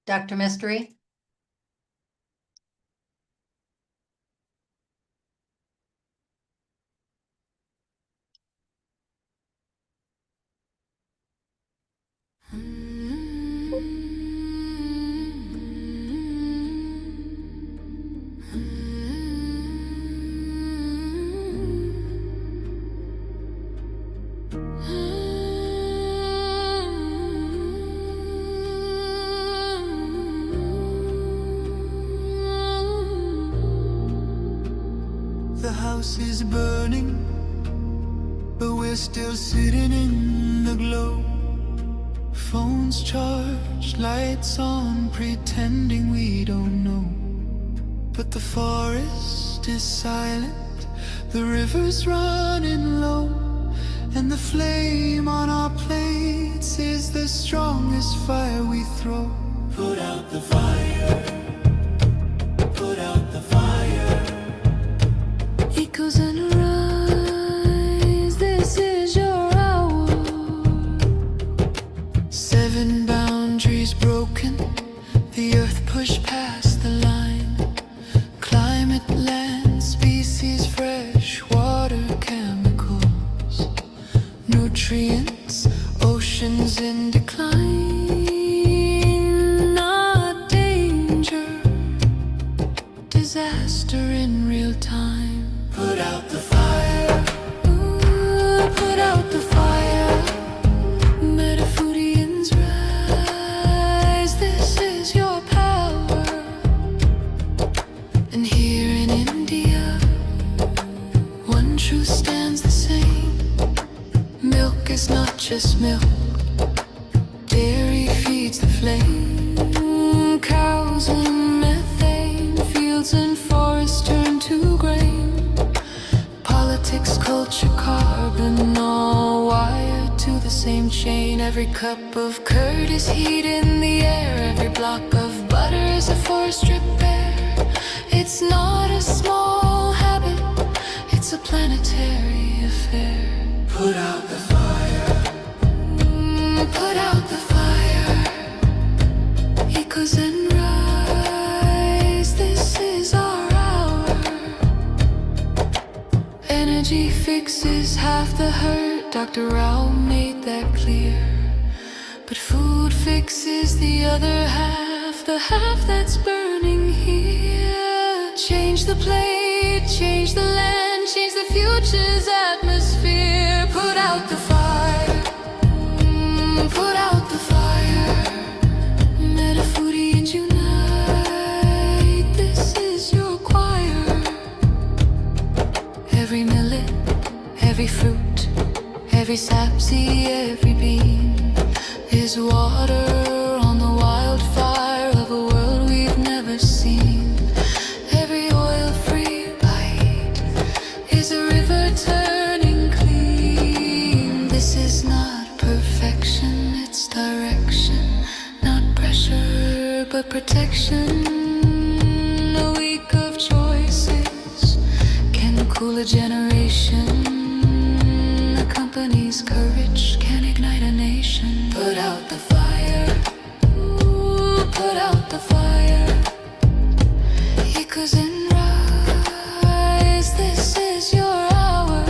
Dr. Mystery? The house is burning, but we're still sitting in the glow. Phones charged, lights on, pretending we don't know. But the forest is silent, the river's running low, and the flame on our plates is the strongest fire we throw. Put out the fire, put out the fire. Echoes and rise, this is your hour. 7 boundaries broken, the earth pushed past the line. Climate, land, species, fresh water, chemicals, nutrients, oceans in decline. Not danger, disaster in real time. Put out the fire, ooh, put out the fire. Metafoodians rise, this is your power. And here in India, one truth stands the same. Milk is not just milk, dairy feeds the flame. Cows and methane, fields and forests turn to grain. Politics, culture, carbon, all wired to the same chain. Every cup of curd is heat in the air, every block of butter is a forest repair. It's not a small habit, it's a planetary affair. Put out the fire, put out the fire. Echoes and rise, this is our hour. Energy fixes half the hurt, Dr. Rao made that clear. But food fixes the other half, the half that's burning here. Change the plate, change the land, change the future's atmosphere. Put out the fire, put out the fire. Metafoodians unite, this is your choir. Every millet, every fruit, every sapseed, every bean is water on the wildfire of a world we've never seen. Every oil-free bite is a river turning clean. This is not perfection, it's direction. Not pressure, but protection. A week of choices can cool a generation. A company's courage can ignite a nation. Put out the fire, ooh, put out the fire. Echoes and rise, this is your hour.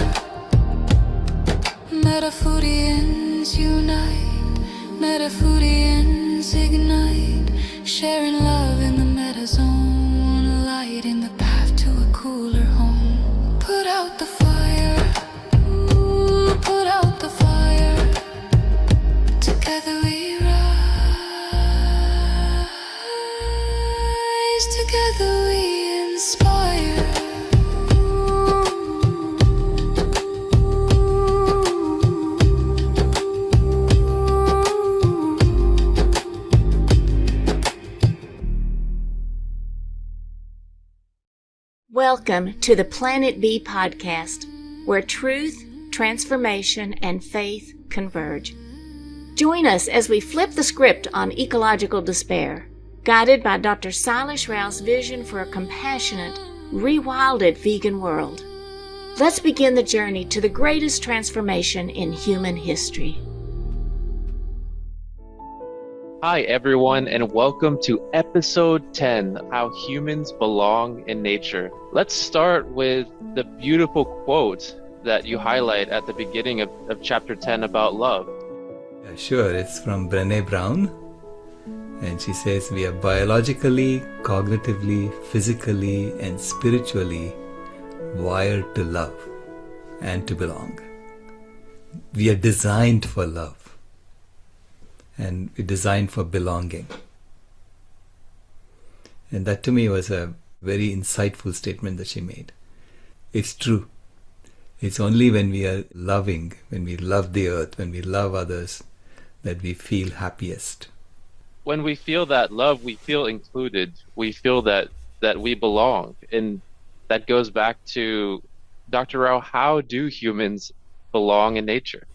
Metafoodians unite, Metafoodians ignite. Sharing love in the metazone, lighting the path to a cooler home. Put out the fire, ooh, put out the fire. Together we rise, together we inspire. Welcome to the Planet B podcast, where truth, transformation, and faith converge. Join us as we flip the script on ecological despair, guided by Dr. Sailesh Rao's vision for a compassionate, rewilded vegan world. Let's begin the journey to the greatest transformation in human history. Hi, everyone, and welcome to episode 10, How Humans Belong in Nature. Let's start with the beautiful quote that you highlight at the beginning of chapter 10 about love. Yeah, sure, it's from Brené Brown, and she says, we are biologically, cognitively, physically, and spiritually wired to love and to belong. We are designed for love. And we're designed for belonging. And that to me was a very insightful statement that she made. It's true. It's only when we are loving, when we love the earth, when we love others, that we feel happiest. When we feel that love, we feel included. We feel that we belong. And that goes back to, Dr. Rao, how do humans belong in nature?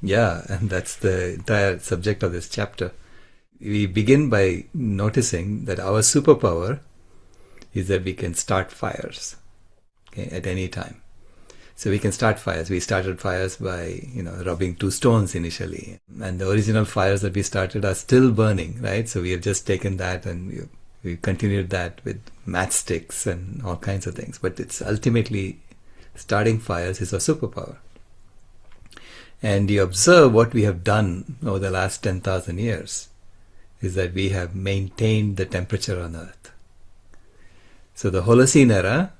Yeah, and that's the entire subject of this chapter. We begin by noticing that our superpower is that we can start fires, okay, at any time. So we can start fires. We started fires by, rubbing two stones initially. And the original fires that we started are still burning, right? So we have just taken that and we continued that with matchsticks and all kinds of things. But it's ultimately starting fires is our superpower. And you observe what we have done over the last 10,000 years is that we have maintained the temperature on Earth. So the Holocene era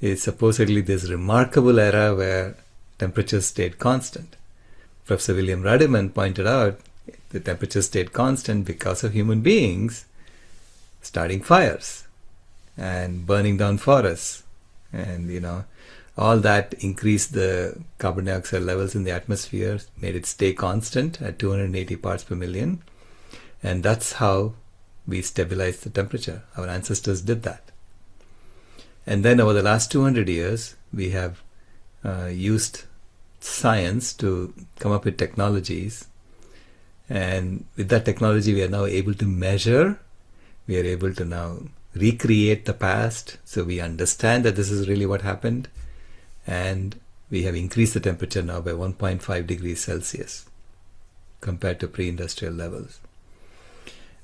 is supposedly this remarkable era where temperatures stayed constant. Professor William Ruddiman pointed out the temperature stayed constant because of human beings starting fires and burning down forests. And, all that increased the carbon dioxide levels in the atmosphere, made it stay constant at 280 parts per million. And that's how we stabilized the temperature. Our ancestors did that. And then over the last 200 years, we have used science to come up with technologies. And with that technology, we are now able to measure. We are able to now recreate the past. So we understand that this is really what happened. And we have increased the temperature now by 1.5 degrees Celsius compared to pre-industrial levels.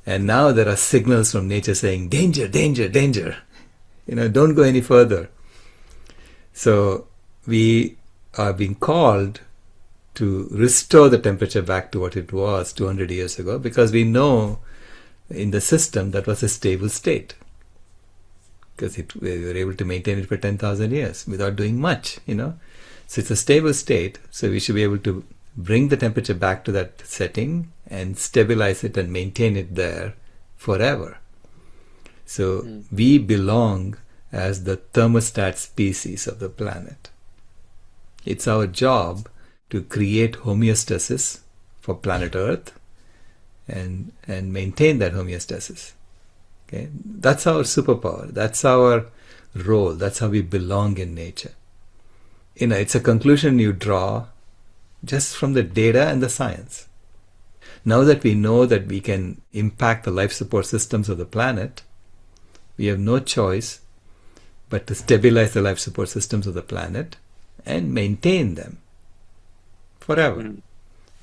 And now there are signals from nature saying, danger, danger, danger. Don't go any further. So we are being called to restore the temperature back to what it was 200 years ago, because we know in the system that was a stable state. Because we were able to maintain it for 10,000 years without doing much, So it's a stable state, so we should be able to bring the temperature back to that setting and stabilize it and maintain it there forever. So we belong as the thermostat species of the planet. It's our job to create homeostasis for planet Earth and maintain that homeostasis. Okay, that's our superpower. That's our role. That's how we belong in nature. It's a conclusion you draw just from the data and the science. Now that we know that we can impact the life support systems of the planet, we have no choice but to stabilize the life support systems of the planet and maintain them forever.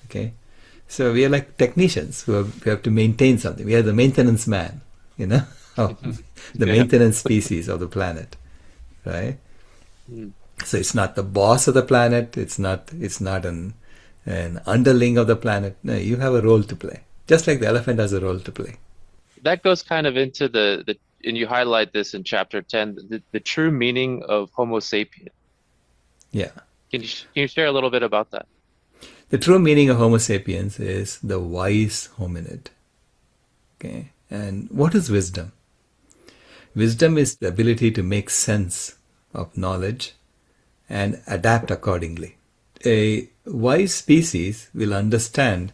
Okay, so we are like technicians who have to maintain something. We are the maintenance man. The maintenance species of the planet, right? So it's not the boss of the planet. It's not an underling of the planet. No, you have a role to play, just like the elephant has a role to play. That goes kind of into and you highlight this in chapter 10, the true meaning of Homo sapien. Yeah. Can you share a little bit about that? The true meaning of Homo sapiens is the wise hominid. Okay. And what is wisdom? Wisdom is the ability to make sense of knowledge and adapt accordingly. A wise species will understand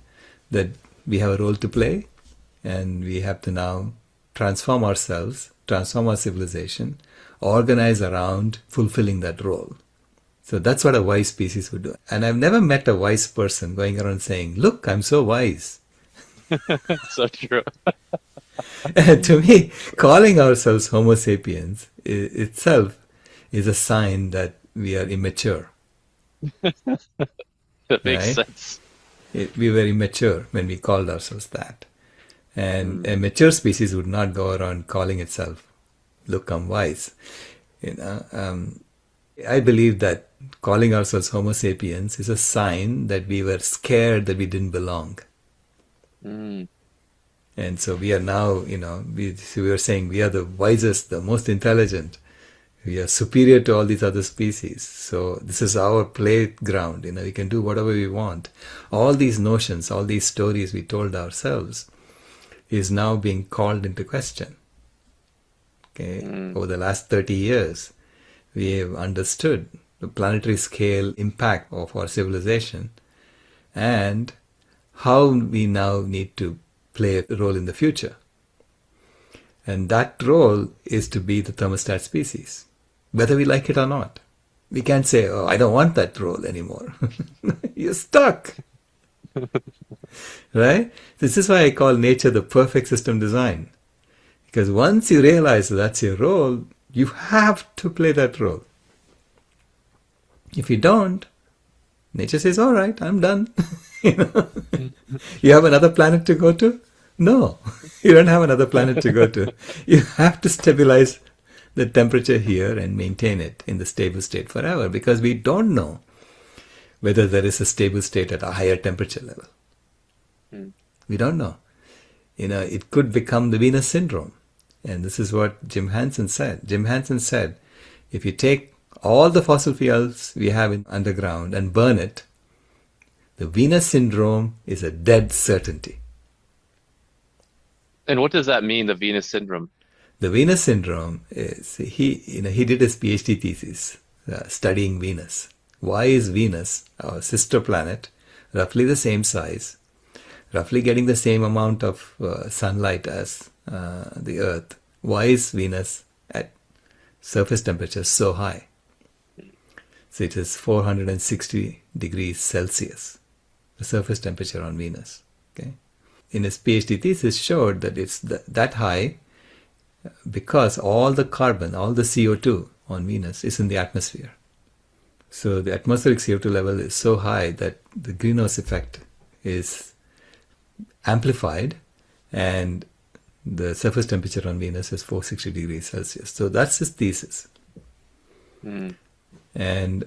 that we have a role to play and we have to now transform ourselves, transform our civilization, organize around fulfilling that role. So that's what a wise species would do. And I've never met a wise person going around saying, look, I'm so wise. So true. To me, calling ourselves Homo sapiens itself is a sign that we are immature. That makes Right? sense. We were immature when we called ourselves that. And a mature species would not go around calling itself, look, I'm wise. You know, I believe that calling ourselves Homo sapiens is a sign that we were scared that we didn't belong. Mm. And so we are now, we are saying we are the wisest, the most intelligent. We are superior to all these other species. So this is our playground. We can do whatever we want. All these notions, all these stories we told ourselves is now being called into question. Okay, over the last 30 years, we have understood the planetary scale impact of our civilization and how we now need to play a role in the future. And that role is to be the thermostat species, whether we like it or not. We can't say, oh, I don't want that role anymore. You're stuck. Right? This is why I call nature the perfect system design. Because once you realize that's your role, you have to play that role. If you don't, nature says, all right, I'm done. You have another planet to go to? No, you don't have another planet to go to. You have to stabilize the temperature here and maintain it in the stable state forever, because we don't know whether there is a stable state at a higher temperature level. We don't know. It could become the Venus syndrome. And this is what Jim Hansen said. Jim Hansen said, if you take all the fossil fuels we have underground and burn it, the Venus syndrome is a dead certainty. And what does that mean, the Venus syndrome? The Venus syndrome is, he did his PhD thesis studying Venus. Why is Venus, our sister planet, roughly the same size, roughly getting the same amount of sunlight as the Earth? Why is Venus at surface temperature so high? So it is 460 degrees Celsius, the surface temperature on Venus. Okay, in his PhD thesis showed that it's that high because all the carbon, all the CO2 on Venus is in the atmosphere. So the atmospheric CO2 level is so high that the greenhouse effect is amplified, and the surface temperature on Venus is 460 degrees Celsius. So that's his thesis. And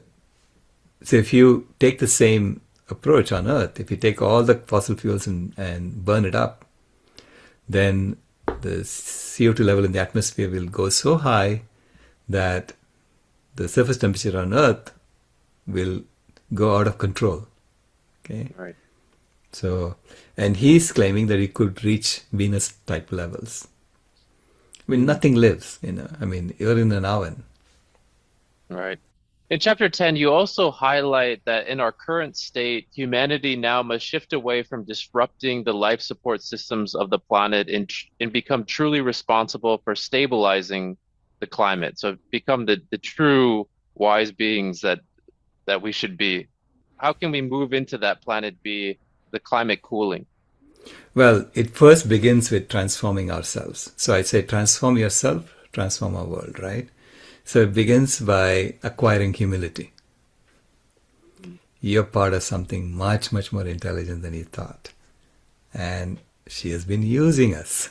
so if you take the same approach on Earth, if you take all the fossil fuels and burn it up, then the CO2 level in the atmosphere will go so high that the surface temperature on Earth will go out of control. Okay. Right. So, and he's claiming that he could reach Venus type levels. I mean, nothing lives, I mean, you're in an oven. Right. In chapter 10, you also highlight that in our current state, humanity now must shift away from disrupting the life support systems of the planet and become truly responsible for stabilizing the climate. So become the true wise beings that we should be. How can we move into that planet B, the climate cooling? Well, it first begins with transforming ourselves. So I say transform yourself, transform our world, right? So it begins by acquiring humility. You're part of something much, much more intelligent than you thought. And she has been using us.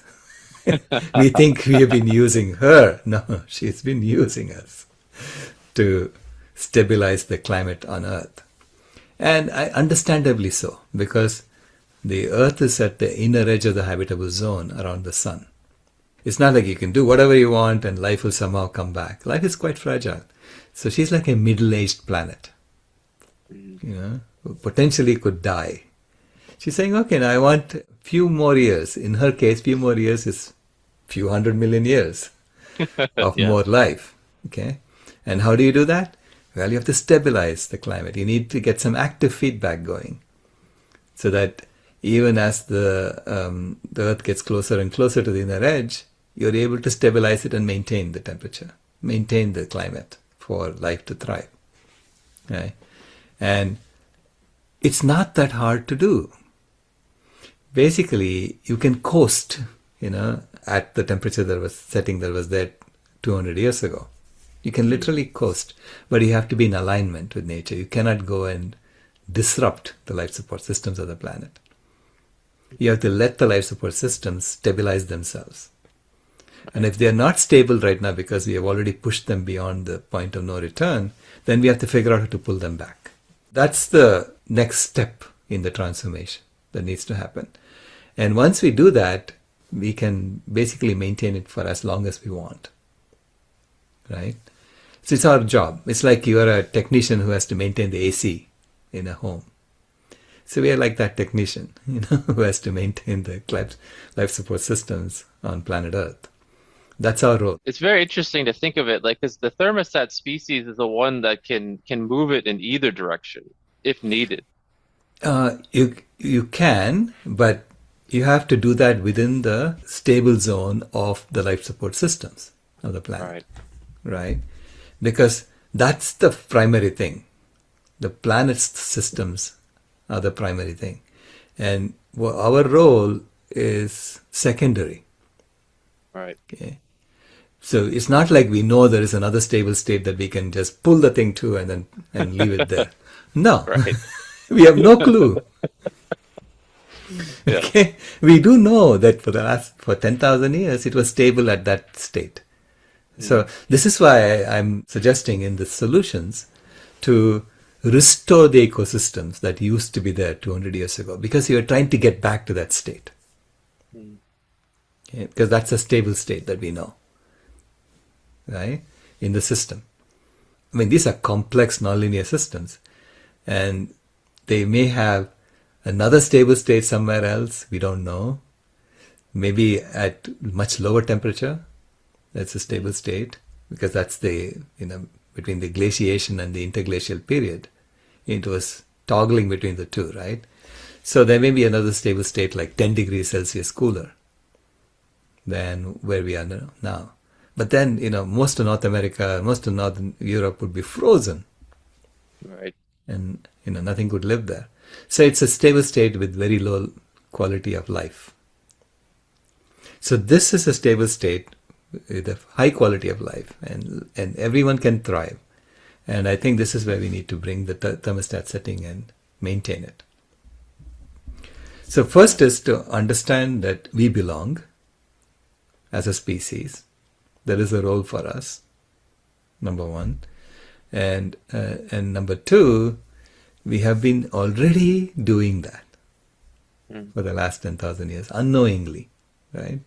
We think we have been using her. No, she's been using us to stabilize the climate on Earth. And understandably so, because the Earth is at the inner edge of the habitable zone around the sun. It's not like you can do whatever you want and life will somehow come back. Life is quite fragile. So she's like a middle-aged planet, potentially could die. She's saying, okay, now I want a few more years. In her case, few more years is few 100 million years of more life. Okay. And how do you do that? Well, you have to stabilize the climate. You need to get some active feedback going so that even as the Earth gets closer and closer to the inner edge, you're able to stabilize it and maintain the temperature, maintain the climate for life to thrive. Right? And it's not that hard to do. Basically, you can coast, at the temperature that was there 200 years ago. You can literally coast, but you have to be in alignment with nature. You cannot go and disrupt the life support systems of the planet. You have to let the life support systems stabilize themselves. And if they're not stable right now because we have already pushed them beyond the point of no return, then we have to figure out how to pull them back. That's the next step in the transformation that needs to happen. And once we do that, we can basically maintain it for as long as we want. Right? So it's our job. It's like you are a technician who has to maintain the AC in a home. So we are like that technician, who has to maintain the life support systems on planet Earth. That's our role. It's very interesting to think of it like, because the thermostat species is the one that can move it in either direction if needed. You can, but you have to do that within the stable zone of the life support systems of the planet. Right? Because that's the primary thing. The planet's systems are the primary thing. And our role is secondary. Right. Okay. So it's not like we know there is another stable state that we can just pull the thing to and leave it there. No. Right. We have no clue. Yeah. Okay. We do know that for 10,000 years it was stable at that state. So this is why I'm suggesting in the solutions to restore the ecosystems that used to be there 200 years ago, because you are trying to get back to that state. Okay? Because that's a stable state that we know, right, in the system. I mean, these are complex nonlinear systems, and they may have another stable state somewhere else, we don't know, maybe at much lower temperature. That's a stable state, because that's the, between the glaciation and the interglacial period, it was toggling between the two, right? So there may be another stable state like 10 degrees Celsius cooler than where we are now. But then, most of North America, most of Northern Europe would be frozen. Right. And, nothing could live there. So it's a stable state with very low quality of life. So this is a stable state with a high quality of life, and everyone can thrive. And I think this is where we need to bring the thermostat setting and maintain it. So first is to understand that we belong as a species. There is a role for us, number one. And number two, we have been already doing that for the last 10,000 years, unknowingly, right?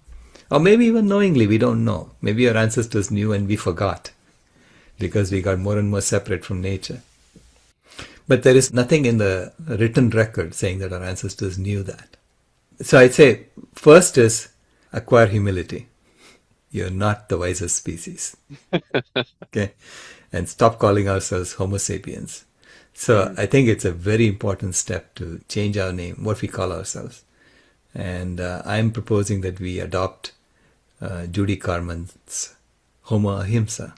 Or maybe even knowingly, we don't know. Maybe our ancestors knew and we forgot because we got more and more separate from nature. But there is nothing in the written record saying that our ancestors knew that. So I'd say first is acquire humility. You're not the wisest species. Okay? And stop calling ourselves Homo sapiens. So I think it's a very important step to change our name, what we call ourselves. And I'm proposing that we adopt Judy Carman's Homo Ahimsa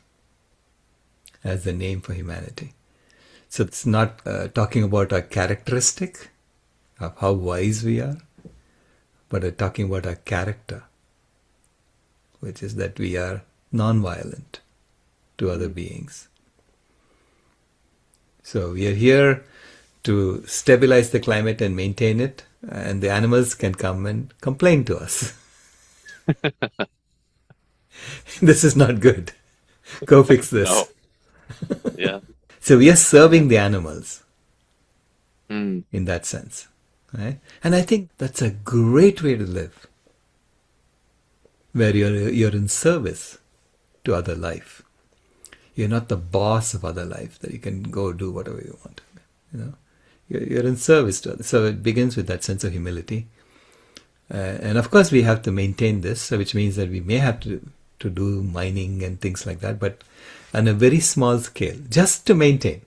as the name for humanity. So it's not talking about our characteristic of how wise we are, but talking about our character, which is that we are non-violent to other beings. So we are here to stabilize the climate and maintain it, and the animals can come and complain to us. This is not good. Go fix this. No. Yeah. So we are serving the animals in that sense. Right? And I think that's a great way to live, where you're in service to other life. You're not the boss of other life, that you can go do whatever you want. You're in service to others. So it begins with that sense of humility. And of course we have to maintain this, which means that we may have to do mining and things like that, but on a very small scale, just to maintain.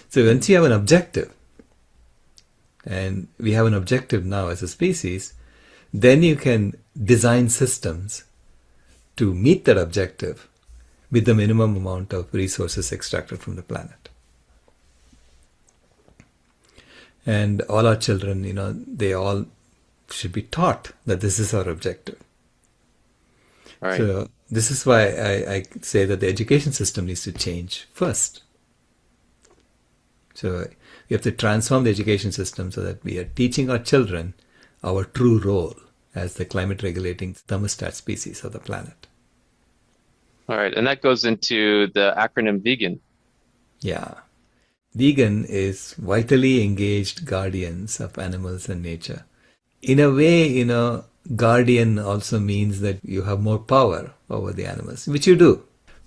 So once you have an objective, and we have an objective now as a species, then you can design systems to meet that objective with the minimum amount of resources extracted from the planet. And all our children, they all should be taught that this is our objective. Right. So this is why I say that the education system needs to change first. So we have to transform the education system so that we are teaching our children our true role as the climate regulating thermostat species of the planet. All right. And that goes into the acronym vegan. Yeah. Vegan is vitally engaged guardians of animals and nature. In a way, guardian also means that you have more power over the animals, which you do.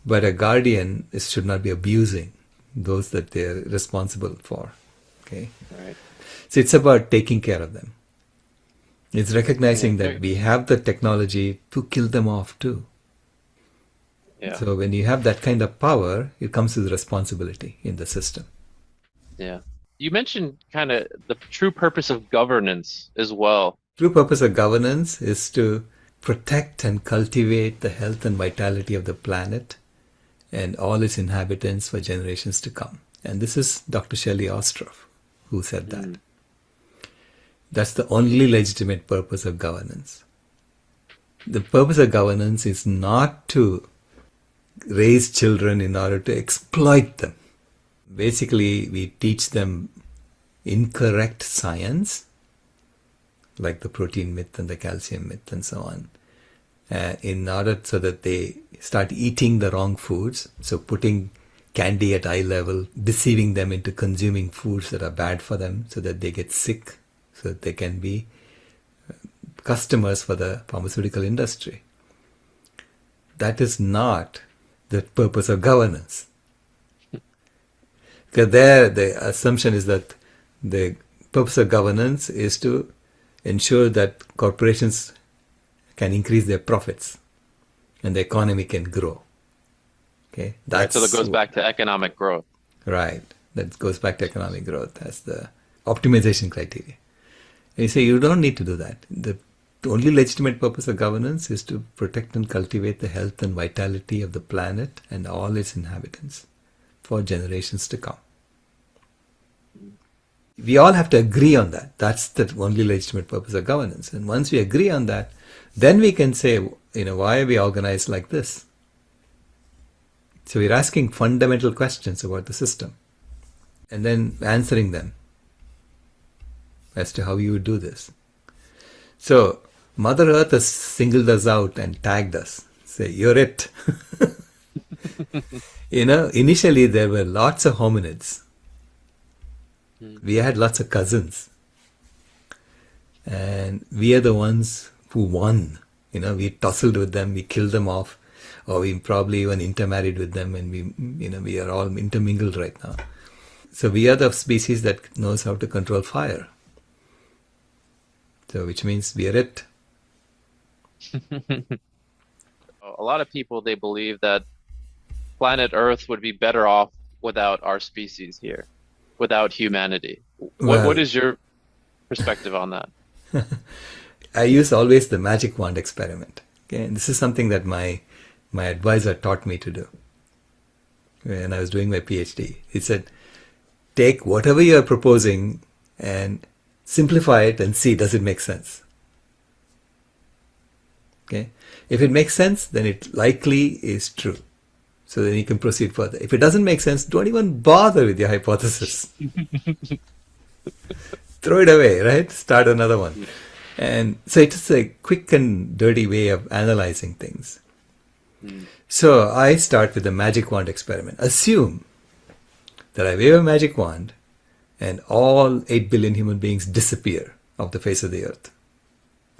But a guardian should not be abusing those that they're responsible for. Okay. Right. So it's about taking care of them. It's recognizing that we have the technology to kill them off too. Yeah. So when you have that kind of power, it comes with responsibility in the system. Yeah. You mentioned kind of the true purpose of governance as well. True purpose of governance is to protect and cultivate the health and vitality of the planet and all its inhabitants for generations to come. And this is Dr. Shelley Ostroff who said that. That's the only legitimate purpose of governance. The purpose of governance is not to raise children in order to exploit them. Basically, we teach them incorrect science, like the protein myth and the calcium myth and so on, in order so that they start eating the wrong foods. So putting candy at eye level, deceiving them into consuming foods that are bad for them so that they get sick, so that they can be customers for the pharmaceutical industry. That is not the purpose of governance. Because there the assumption is that the purpose of governance is to ensure that corporations can increase their profits and the economy can grow. Okay, Right, so that goes back to economic growth. Right, that goes back to economic growth as the optimization criteria. And you say you don't need to do that. The only legitimate purpose of governance is to protect and cultivate the health and vitality of the planet and all its inhabitants for generations to come. We all have to agree on that. That's the only legitimate purpose of governance. And once we agree on that, then we can say, why are we organized like this? So we're asking fundamental questions about the system and then answering them as to how you would do this. So Mother Earth has singled us out and tagged us. Say, you're it. Initially there were lots of hominids. We had lots of cousins. And we are the ones who won. We tussled with them, we killed them off, or we probably even intermarried with them, and we are all intermingled right now. So we are the species that knows how to control fire. So which means we are it. A lot of people, they believe that planet Earth would be better off without our species here, without humanity. What is your perspective on that? I use always the magic wand experiment. Okay? And this is something that my advisor taught me to do when I was doing my PhD. He said, take whatever you are proposing and simplify it and see, does it make sense? Okay? If it makes sense, then it likely is true. So then you can proceed further. If it doesn't make sense, don't even bother with your hypothesis. Throw it away, right? Start another one. And so it's a quick and dirty way of analyzing things. So I start with the magic wand experiment. Assume that I wave a magic wand and all 8 billion human beings disappear off the face of the earth.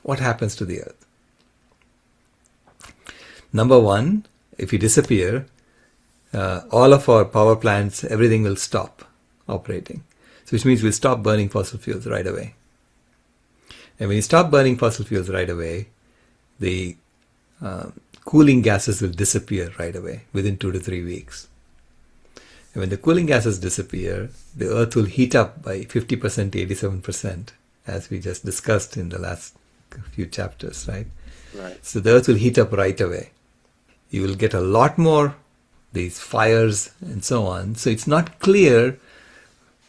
What happens to the earth? Number one, if you disappear, all of our power plants, everything will stop operating. So which means we'll stop burning fossil fuels right away. And when you stop burning fossil fuels right away, the cooling gases will disappear right away within 2 to 3 weeks. And when the cooling gases disappear, the earth will heat up by 50% to 87%, as we just discussed in the last few chapters, right? Right. So the earth will heat up right away. You will get a lot more these fires and so on. So it's not clear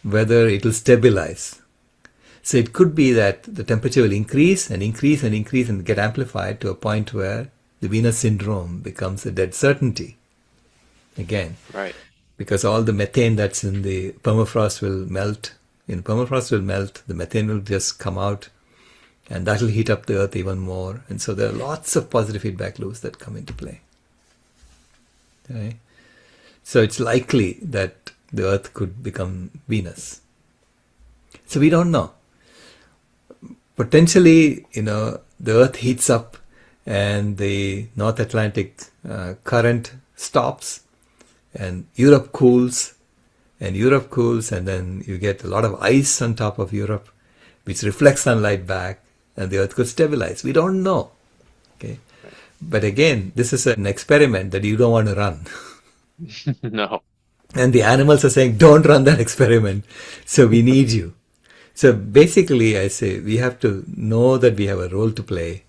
whether it will stabilize. So it could be that the temperature will increase and increase and increase and get amplified to a point where the Venus syndrome becomes a dead certainty. Again, Right. because all the methane that's in the permafrost will melt. Permafrost will melt, the methane will just come out And that'll heat up the earth even more. And so there are lots of positive feedback loops that come into play. Okay? So it's likely that the earth could become Venus. So we don't know. Potentially, the earth heats up and the North Atlantic current stops and Europe cools, and then you get a lot of ice on top of Europe, which reflects sunlight back, and the earth could stabilize. We don't know. Okay. But again, this is an experiment that you don't want to run. No. And the animals are saying, don't run that experiment. So we need you. So basically, I say we have to know that we have a role to play,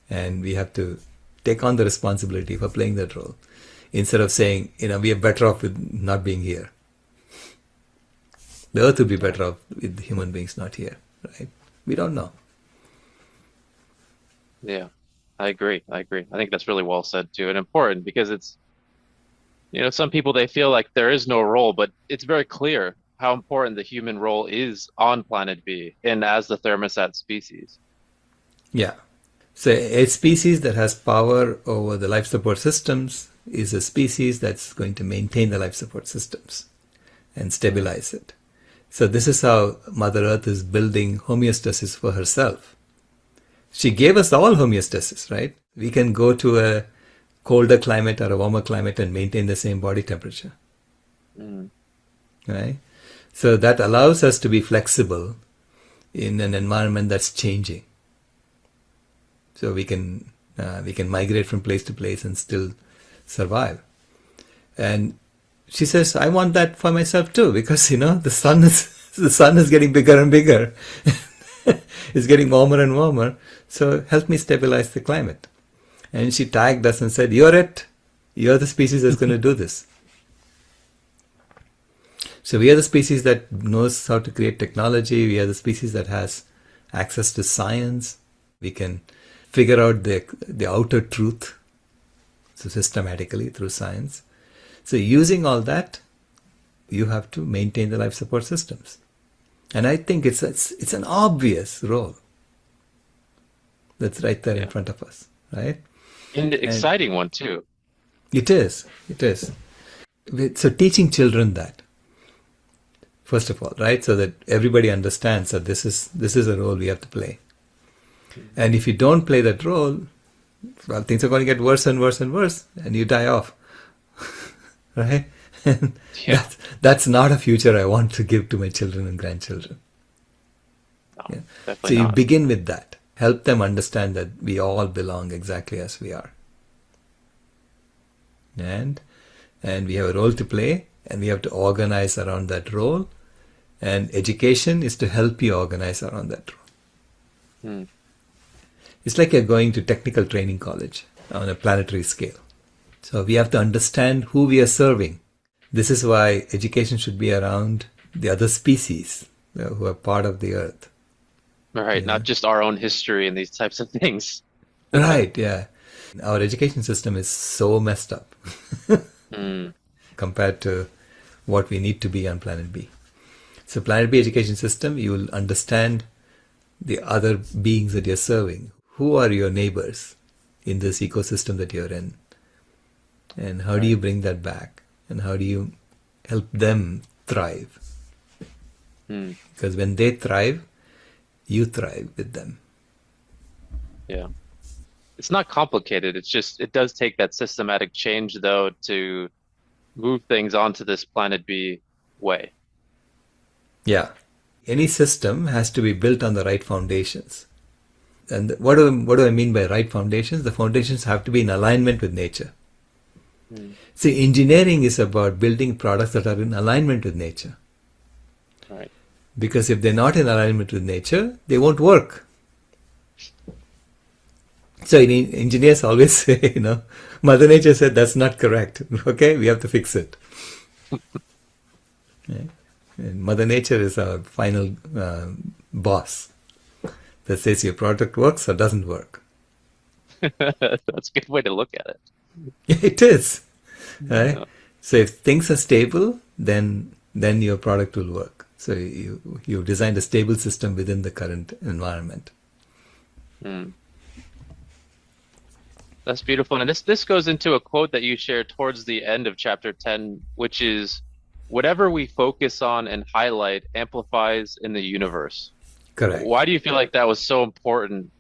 and we have to take on the responsibility for playing that role, instead of saying, we are better off with not being here. The earth would be better off with human beings not here, right? We don't know. Yeah, I agree. I think that's really well said too, and important, because it's, some people, they feel like there is no role, but it's very clear how important the human role is on planet B and as the thermostat species. Yeah. So a species that has power over the life support systems is a species that's going to maintain the life support systems and stabilize it. So this is how Mother Earth is building homeostasis for herself. She gave us all homeostasis, right? We can go to a colder climate or a warmer climate and maintain the same body temperature. Right? So that allows us to be flexible in an environment that's changing. So we can migrate from place to place and still survive. And she says, I want that for myself too, because the sun is getting bigger and bigger. It's getting warmer and warmer. So help me stabilize the climate. And she tagged us and said, you're it. You're the species that's going to do this. So we are the species that knows how to create technology. We are the species that has access to science. We can figure out the outer truth, so systematically through science. So using all that, you have to maintain the life support systems. And I think it's an obvious role that's right there in front of us, right? And exciting one too. It is. So teaching children that, first of all, right? So that everybody understands that this is a role we have to play. And if you don't play that role, well, things are going to get worse and worse and worse, and you die off. Right? And that's not a future I want to give to my children and grandchildren. No, So you begin with that. Help them understand that we all belong exactly as we are. And we have a role to play, and we have to organize around that role. And education is to help you organize around that role. It's like you're going to technical training college on a planetary scale. So we have to understand who we are serving. This is why education should be around the other species who are part of the earth. Right, not just our own history and these types of things. Right, yeah. Our education system is so messed up compared to what we need to be on Planet B. So Planet B education system, you will understand the other beings that you're serving. Who are your neighbors in this ecosystem that you're in? And how do you bring that back? And how do you help them thrive? Because when they thrive, you thrive with them. Yeah. It's not complicated. It's just, it does take that systematic change, though, to move things onto this Planet B way. Yeah. Any system has to be built on the right foundations. And what do I mean by right foundations? The foundations have to be in alignment with nature. See, engineering is about building products that are in alignment with nature. Right. Because if they're not in alignment with nature, they won't work. So engineers always say, Mother Nature said that's not correct. Okay, we have to fix it. Okay? And Mother Nature is our final boss that says your product works or doesn't work. That's a good way to look at it. It is. Right? Yeah. So if things are stable, then your product will work. So you designed a stable system within the current environment. Mm. That's beautiful. And this goes into a quote that you shared towards the end of chapter 10, which is whatever we focus on and highlight amplifies in the universe. Correct. Why do you feel like that was so important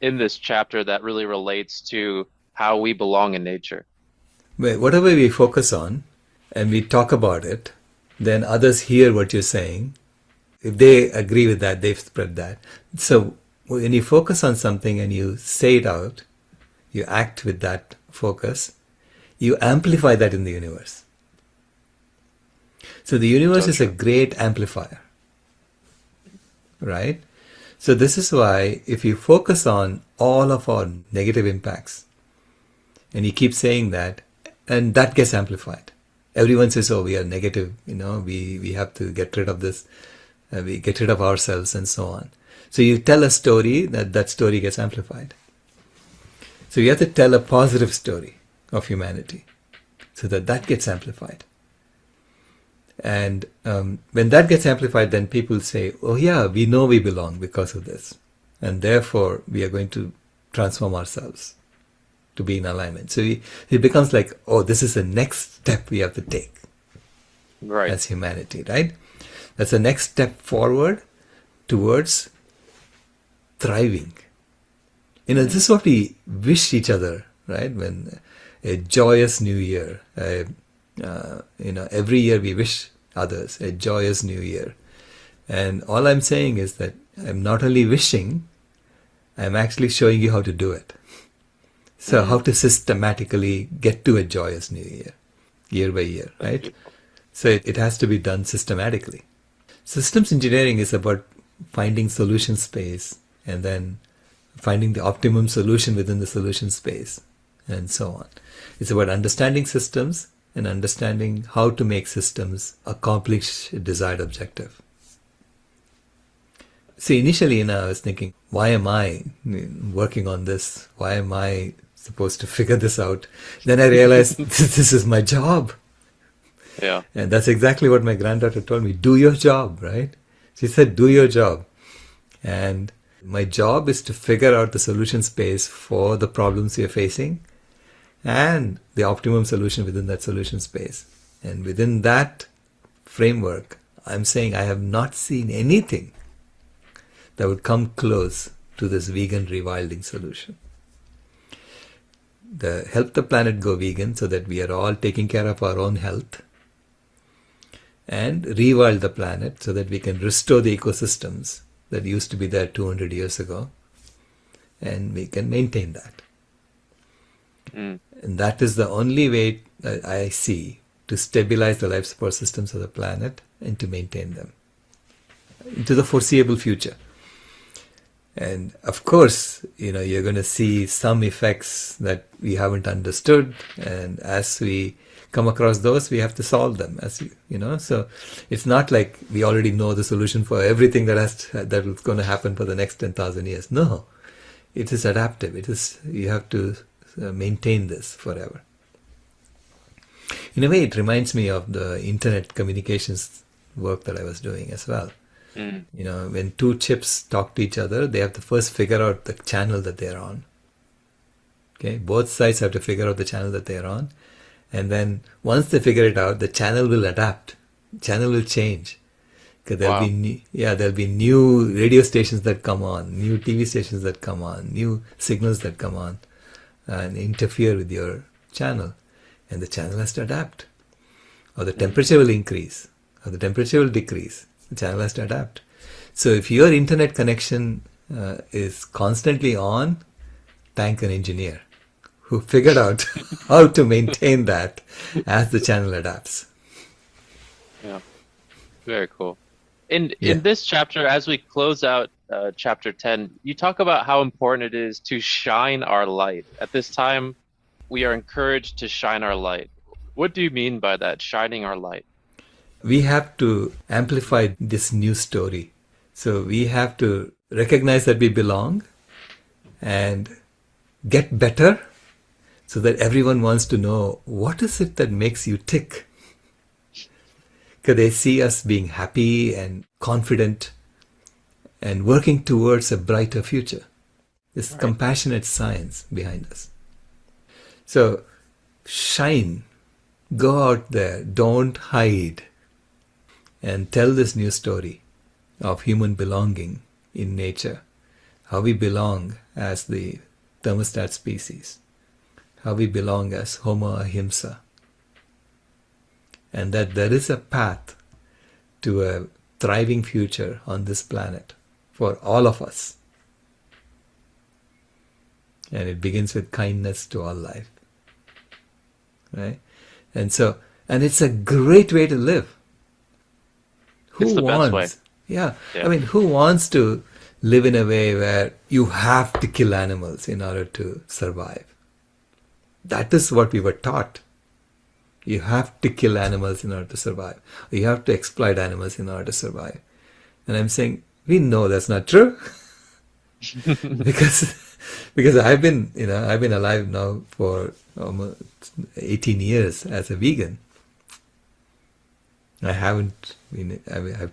in this chapter that really relates to how we belong in nature? Whatever we focus on and we talk about it, then others hear what you're saying. If they agree with that, they've spread that. So when you focus on something and you say it out, you act with that focus, you amplify that in the universe. So the universe is a great amplifier, right? So this is why if you focus on all of our negative impacts and you keep saying that, and that gets amplified. Everyone says, oh, we are negative, we have to get rid of this, we get rid of ourselves and so on. So you tell a story, that story gets amplified. So you have to tell a positive story of humanity so that gets amplified. And when that gets amplified, then people say, oh yeah, we know we belong because of this. And therefore, we are going to transform ourselves to be in alignment. So it becomes like, oh, this is the next step we have to take as humanity, right? That's the next step forward towards thriving. This is what we wish each other, right? When a joyous new year, every year we wish others a joyous new year. And all I'm saying is that I'm not only wishing, I'm actually showing you how to do it. So how to systematically get to a joyous new year by year, right? So it has to be done systematically. Systems engineering is about finding solution space and then finding the optimum solution within the solution space and so on. It's about understanding systems and understanding how to make systems accomplish a desired objective. See, initially, I was thinking, why am I working on this? Why am I supposed to figure this out? Then I realized this is my job. Yeah. And that's exactly what my granddaughter told me. Do your job, right? She said, do your job. And my job is to figure out the solution space for the problems you're facing and the optimum solution within that solution space. And within that framework, I'm saying I have not seen anything that would come close to this vegan rewilding solution. Help the planet go vegan so that we are all taking care of our own health, and rewild the planet so that we can restore the ecosystems that used to be there 200 years ago, and we can maintain that. And that is the only way that I see to stabilize the life support systems of the planet and to maintain them into the foreseeable future. And of course, you're going to see some effects that we haven't understood, and as we come across those, we have to solve them. So it's not like we already know the solution for everything that is going to happen for the next 10,000 years. No, it is adaptive. You have to maintain this forever. In a way, it reminds me of the internet communications work that I was doing as well. When two chips talk to each other, they have to first figure out the channel that they're on. Okay, both sides have to figure out the channel that they're on. And then once they figure it out, the channel will adapt. Channel will change. Because there'll be new radio stations that come on, new TV stations that come on, new signals that come on and interfere with your channel. And the channel has to adapt. Or the temperature will increase, or the temperature will decrease. The channel has to adapt. So if your internet connection is constantly on, thank an engineer who figured out how to maintain that as the channel adapts. Yeah, very cool. In this chapter, as we close out chapter 10, you talk about how important it is to shine our light. At this time, we are encouraged to shine our light. What do you mean by that, shining our light? We have to amplify this new story. So we have to recognize that we belong and get better so that everyone wants to know, what is it that makes you tick? Because they see us being happy and confident and working towards a brighter future. this Right. compassionate science behind us. So shine, go out there, don't hide, and tell this new story of human belonging in nature, how we belong as the thermostat species, how we belong as Homo ahimsa, and that there is a path to a thriving future on this planet for all of us. And it begins with kindness to all life. Right? And it's a great way to live. It's Who the best way. wants? Yeah. Yeah. I mean, who wants to live in a way where you have to kill animals in order to survive? That is what we were taught. You have to kill animals in order to survive. You have to exploit animals in order to survive. And I'm saying, we know that's not true. because I've been alive now for almost 18 years as a vegan. I've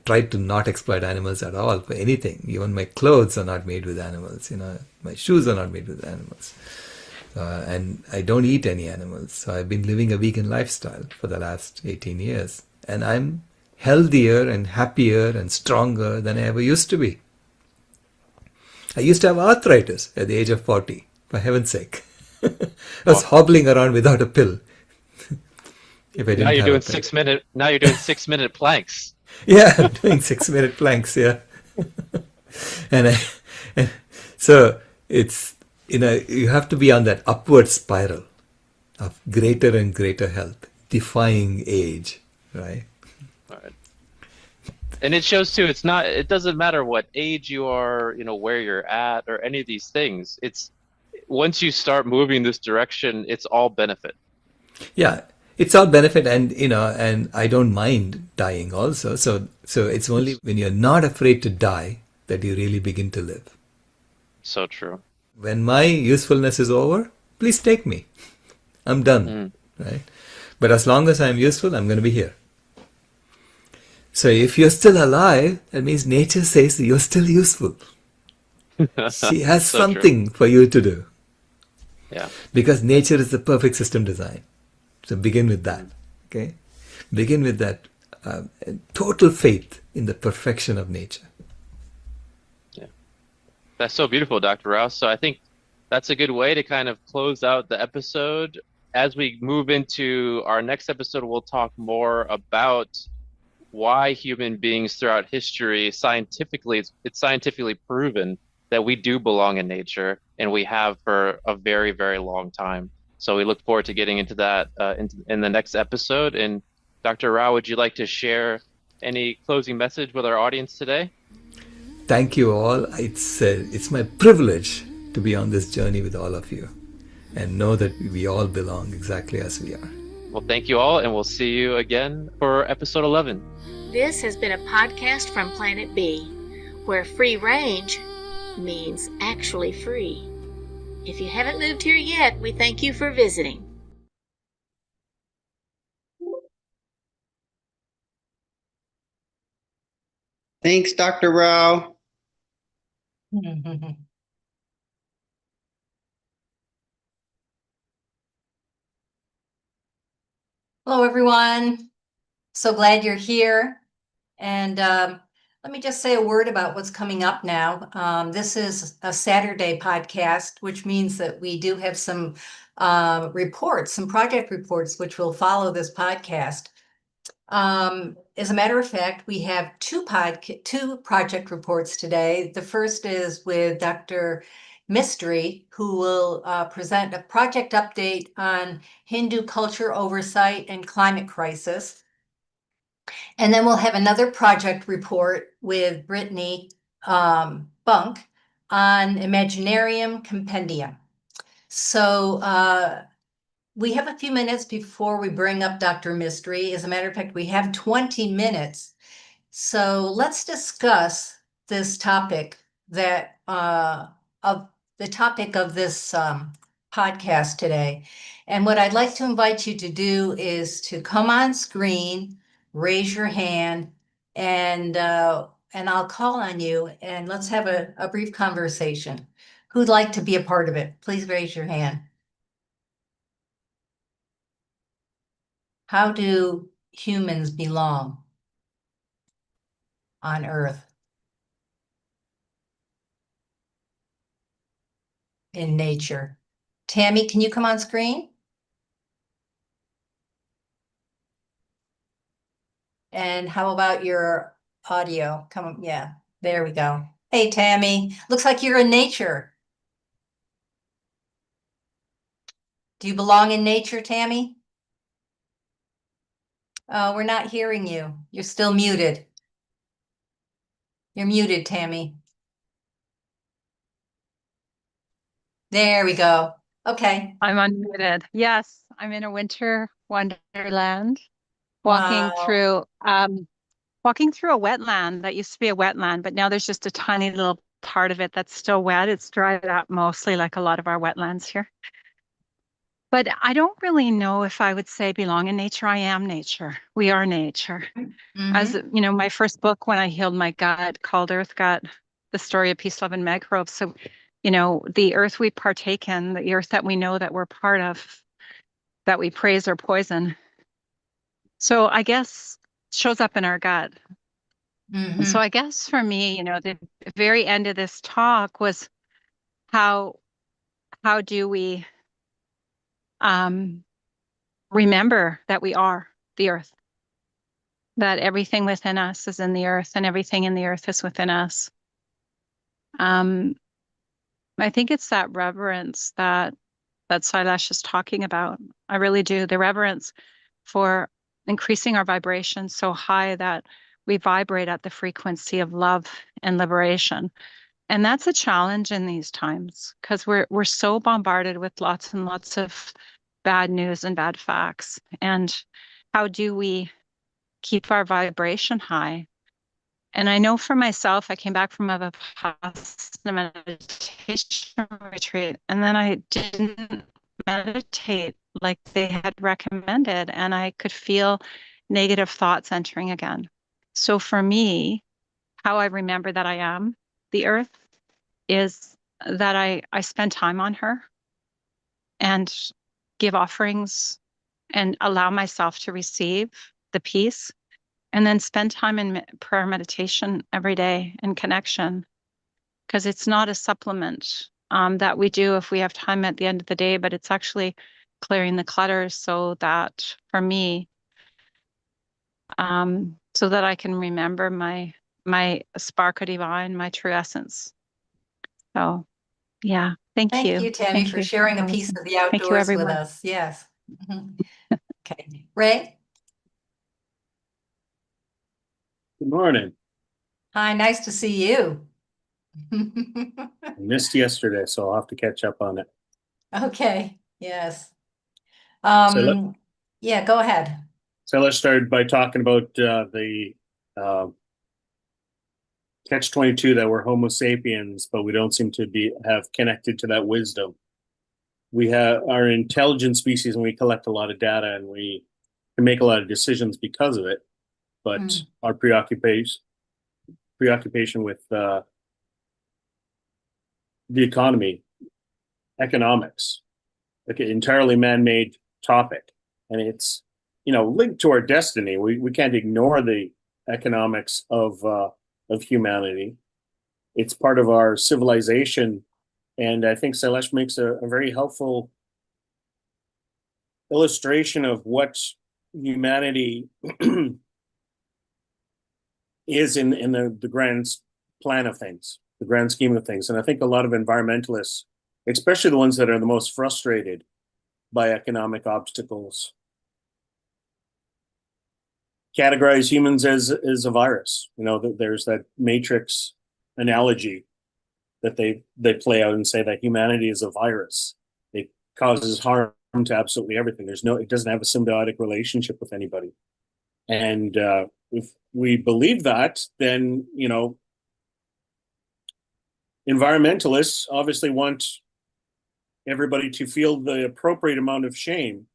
tried to not exploit animals at all for anything. Even my clothes are not made with animals. My shoes are not made with animals. And I don't eat any animals. So I've been living a vegan lifestyle for the last 18 years. And I'm healthier and happier and stronger than I ever used to be. I used to have arthritis at the age of 40, for heaven's sake. I was hobbling around without a pill. If I didn't Now you're have doing a pill. 6-minute. Now you're doing 6-minute planks. Yeah, I'm doing 6-minute planks, yeah. and so it's, you have to be on that upward spiral of greater and greater health, defying age, right? All right. And it shows too, it doesn't matter what age you are, where you're at or any of these things. It's once you start moving this direction, it's all benefit. Yeah, it's all benefit, and and I don't mind dying also. So it's only when you're not afraid to die that you really begin to live. So true. When my usefulness is over, please take me. I'm done, right? But as long as I'm useful, I'm going to be here. So if you're still alive, that means nature says you're still useful. She has So something for you to do. Yeah. Because nature is the perfect system design. So begin with that. Okay? Begin with that total faith in the perfection of nature. Yeah. That's so beautiful, Dr. Rouse. So I think that's a good way to kind of close out the episode. As we move into our next episode, we'll talk more about why human beings throughout history, it's scientifically proven that we do belong in nature, and we have for a very, very long time. So we look forward to getting into that in the next episode. And Dr. Rao, would you like to share any closing message with our audience today? Thank you all. It's my privilege to be on this journey with all of you and know that we all belong exactly as we are. Well, thank you all, and we'll see you again for episode 11. This has been a podcast from Planet B, where free range means actually free. If you haven't moved here yet, we thank you for visiting. Thanks, Dr. Rao. Hello, everyone. So glad you're here. And let me just say a word about what's coming up now. This is a Saturday podcast, which means that we do have some reports, some project reports, which will follow this podcast. As a matter of fact, we have two project reports today. The first is with Dr. Mystery, who will present a project update on Hindu culture oversight and climate crisis. And then we'll have another project report with Brittany Bunk on Imaginarium Compendium. So we have a few minutes before we bring up Dr. Mystery. As a matter of fact, we have 20 minutes. So let's discuss this topic of the topic of this podcast today. And what I'd like to invite you to do is to come on screen, raise your hand, and I'll call on you, and let's have a brief conversation. Who'd like to be a part of it? Please raise your hand. How do humans belong on Earth? In nature. Tammy, can you come on screen? And how about your audio? Come, yeah, there we go. Hey, Tammy, looks like you're in nature. Do you belong in nature, Tammy? Oh, we're not hearing you. You're still muted. You're muted, Tammy. There we go. Okay. I'm unmuted. Yes, I'm in a winter wonderland, walking Wow. through a wetland that used to be a wetland, but now there's just a tiny little part of it that's still wet. It's dried up mostly like a lot of our wetlands here. But I don't really know if I would say belong in nature. I am nature. We are nature. As you know, my first book when I healed my gut called Earth Gut, the story of peace, love, and microbes. So, you know, the earth we partake in, the earth that we know that we're part of, that we praise or poison. So I guess shows up in our gut. So I guess for me, you know, the very end of this talk was how do we remember that we are the earth, that everything within us is in the earth and everything in the earth is within us. I think it's that reverence that Sailesh is talking about. I really do. The reverence for increasing our vibration so high that we vibrate at the frequency of love and liberation. And that's a challenge in these times because we're so bombarded with lots and lots of bad news and bad facts. And how do we keep our vibration high? And I know for myself, I came back from a Vipassana meditation retreat, and then I didn't meditate like they had recommended, and I could feel negative thoughts entering again. So for me, how I remember that I am the earth is that I spend time on her and give offerings and allow myself to receive the peace, and then spend time in prayer meditation every day in connection, because it's not a supplement that we do if we have time at the end of the day, but it's actually clearing the clutter so that for me, so that I can remember my spark of divine, my true essence. So yeah, thank you. Thank you, Tammy, Thank for you. sharing a piece of the Thank you, outdoors with everyone. us. Yes. Okay. Ray? Good morning. Hi, nice to see you. I missed yesterday, so I'll have to catch up on it. Okay, yes. So Yeah, go ahead. let's start by talking about the catch-22 that we're Homo sapiens, but we don't seem to have connected to that wisdom. We are an intelligent species, and we collect a lot of data, and we can make a lot of decisions because of it. But our preoccupation with the economy, economics, like an entirely man-made topic, and it's linked to our destiny. We can't ignore the economics of humanity. It's part of our civilization, and I think Sailesh makes a very helpful illustration of what humanity is in the grand plan of things, the grand scheme of things. And I think a lot of environmentalists, especially the ones that are the most frustrated by economic obstacles, categorize humans as a virus. There's that Matrix analogy that they play out and say that humanity is a virus. It causes harm to absolutely everything. It doesn't have a symbiotic relationship with anybody. And if we believe that, then environmentalists obviously want everybody to feel the appropriate amount of shame.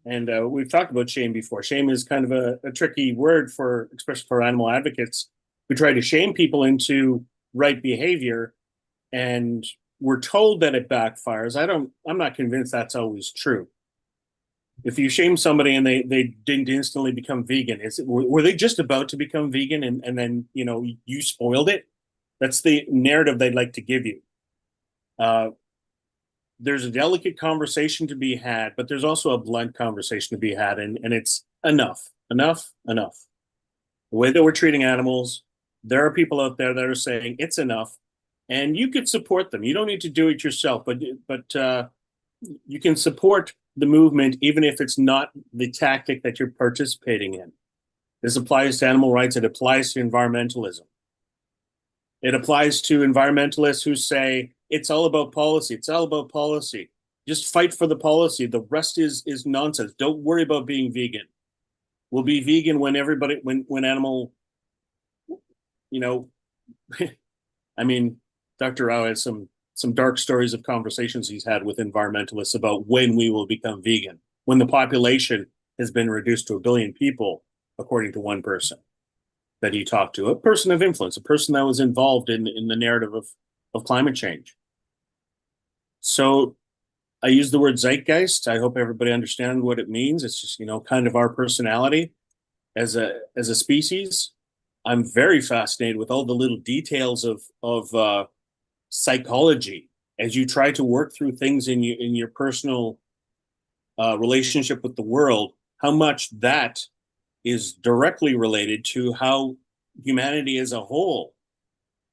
And we've talked about shame before. Shame is kind of a tricky word especially for animal advocates who try to shame people into right behavior. and we're told that it backfires. I'm not convinced that's always true. If you shame somebody and they didn't instantly become vegan, were they just about to become vegan and then, you know, you spoiled it? That's the narrative they'd like to give you. There's a delicate conversation to be had, but there's also a blunt conversation to be had, and it's enough. The way that we're treating animals, there are people out there that are saying it's enough, and you could support them. You don't need to do it yourself, but you can support the movement even if it's not the tactic that you're participating in. This applies to animal rights. It applies to environmentalism. It applies to environmentalists who say it's all about policy. It's all about policy. Just fight for the policy. The rest is nonsense. Don't worry about being vegan. We'll be vegan when animal, you know, I mean, Dr. Rao has some dark stories of conversations he's had with environmentalists about when we will become vegan, when the population has been reduced to 1 billion people, according to one person that he talked to, a person of influence, a person that was involved in the narrative of climate change. So I use the word zeitgeist. I hope everybody understands what it means. It's just, you know, kind of our personality as a species. I'm very fascinated with all the little details of psychology as you try to work through things in your personal relationship with the world, how much that is directly related to how humanity as a whole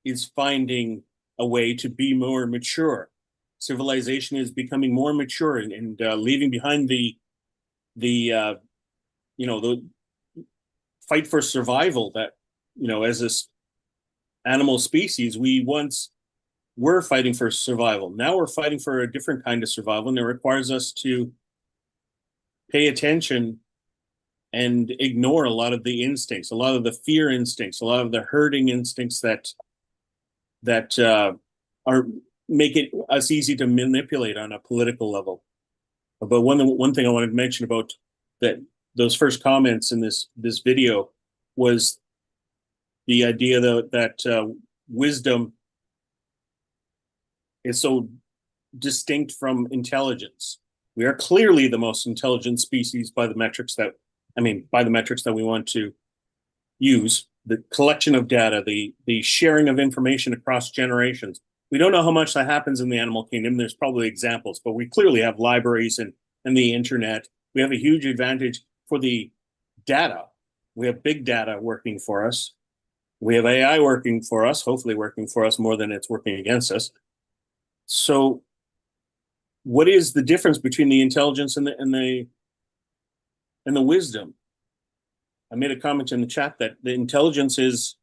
is finding a way to be more mature. Civilization is becoming more mature and leaving behind the fight for survival that, you know, as this animal species, we once were fighting for survival. Now we're fighting for a different kind of survival, and it requires us to pay attention and ignore a lot of the instincts, a lot of the fear instincts, a lot of the herding instincts that are make it us easy to manipulate on a political level. But one thing I wanted to mention about those first comments in this video was the idea that wisdom is so distinct from intelligence. We are clearly the most intelligent species by the metrics that we want to use, the collection of data, the sharing of information across generations. We don't know how much that happens in the animal kingdom. There's probably examples, but we clearly have libraries and the internet. We have a huge advantage for the data. We have big data working for us. We have AI working for us, hopefully working for us more than it's working against us. So what is the difference between the intelligence and the wisdom? I made a comment in the chat that the intelligence is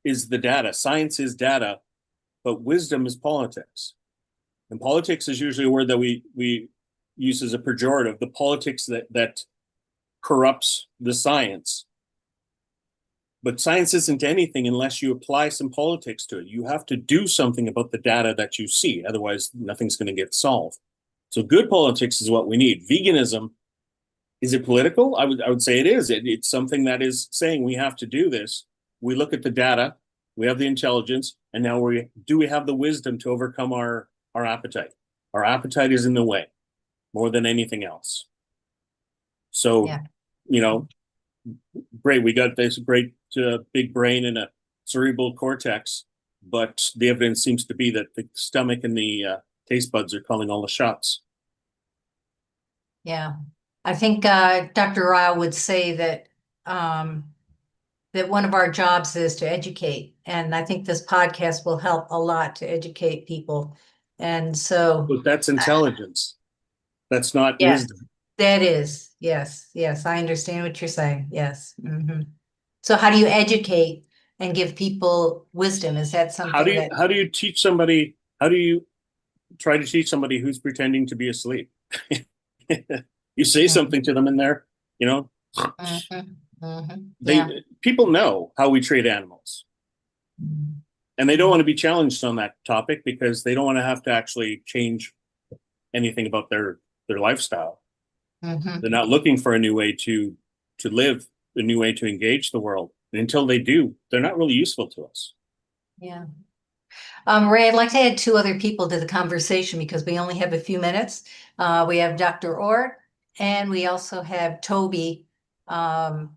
the data. Science is data, but wisdom is politics. And politics is usually a word that we use as a pejorative, the politics that corrupts the science. But science isn't anything unless you apply some politics to it. You have to do something about the data that you see. Otherwise, nothing's going to get solved. So good politics is what we need. Veganism, is it political? I would say it is. It's something that is saying we have to do this. We look at the data, we have the intelligence, and now we have the wisdom to overcome our appetite. Our appetite is in the way more than anything else. So, yeah. You know, great. We got this great big brain and a cerebral cortex, but the evidence seems to be that the stomach and the taste buds are calling all the shots. Yeah, I think Dr. Rao would say that that one of our jobs is to educate, and I think this podcast will help a lot to educate people. And so, but that's intelligence. That's not wisdom. That is, yes, I understand what you're saying. Yes. Mm-hmm. So how do you educate and give people wisdom? Is that something how do you teach somebody? How do you try to teach somebody who's pretending to be asleep? You say something to them in there, you know. People know how we treat animals, and they don't want to be challenged on that topic because they don't want to have to actually change anything about their lifestyle. They're not looking for a new way to live, a new way to engage the world. And until they do, they're not really useful to us. Yeah. Ray, I'd like to add two other people to the conversation because we only have a few minutes. We have Dr. Ort and we also have Toby. Toby,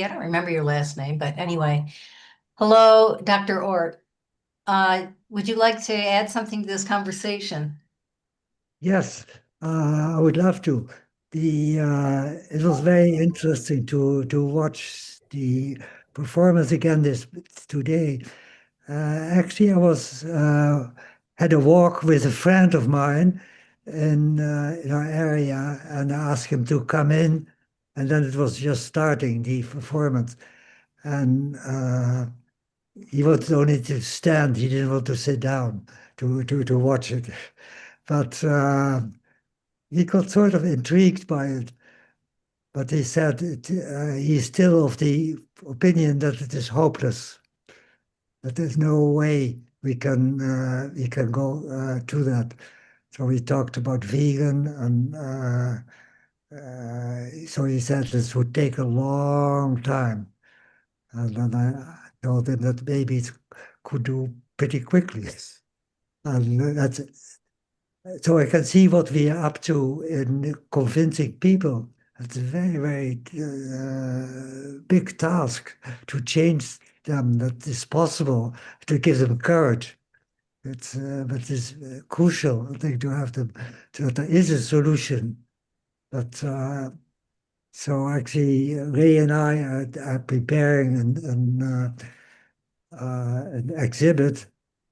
I don't remember your last name, but anyway. Hello, Dr. Ort. Would you like to add something to this conversation? Yes, I would love to. It was very interesting to watch the performance again this today. Actually, I was had a walk with a friend of mine in our area, and I asked him to come in, and then it was just starting the performance, and he wanted only to stand. He didn't want to sit down to watch it, but. He got sort of intrigued by it, but he said he's still of the opinion that it is hopeless, that there's no way we can go to that. So we talked about vegan, and so he said this would take a long time. And then I told him that maybe it could do pretty quickly. And that's so I can see what we are up to in convincing people. It's a very, very big task to change them. That is possible to give them courage. But it's crucial, I think, to have them. That there is a solution. But so actually, Ray and I are preparing an exhibit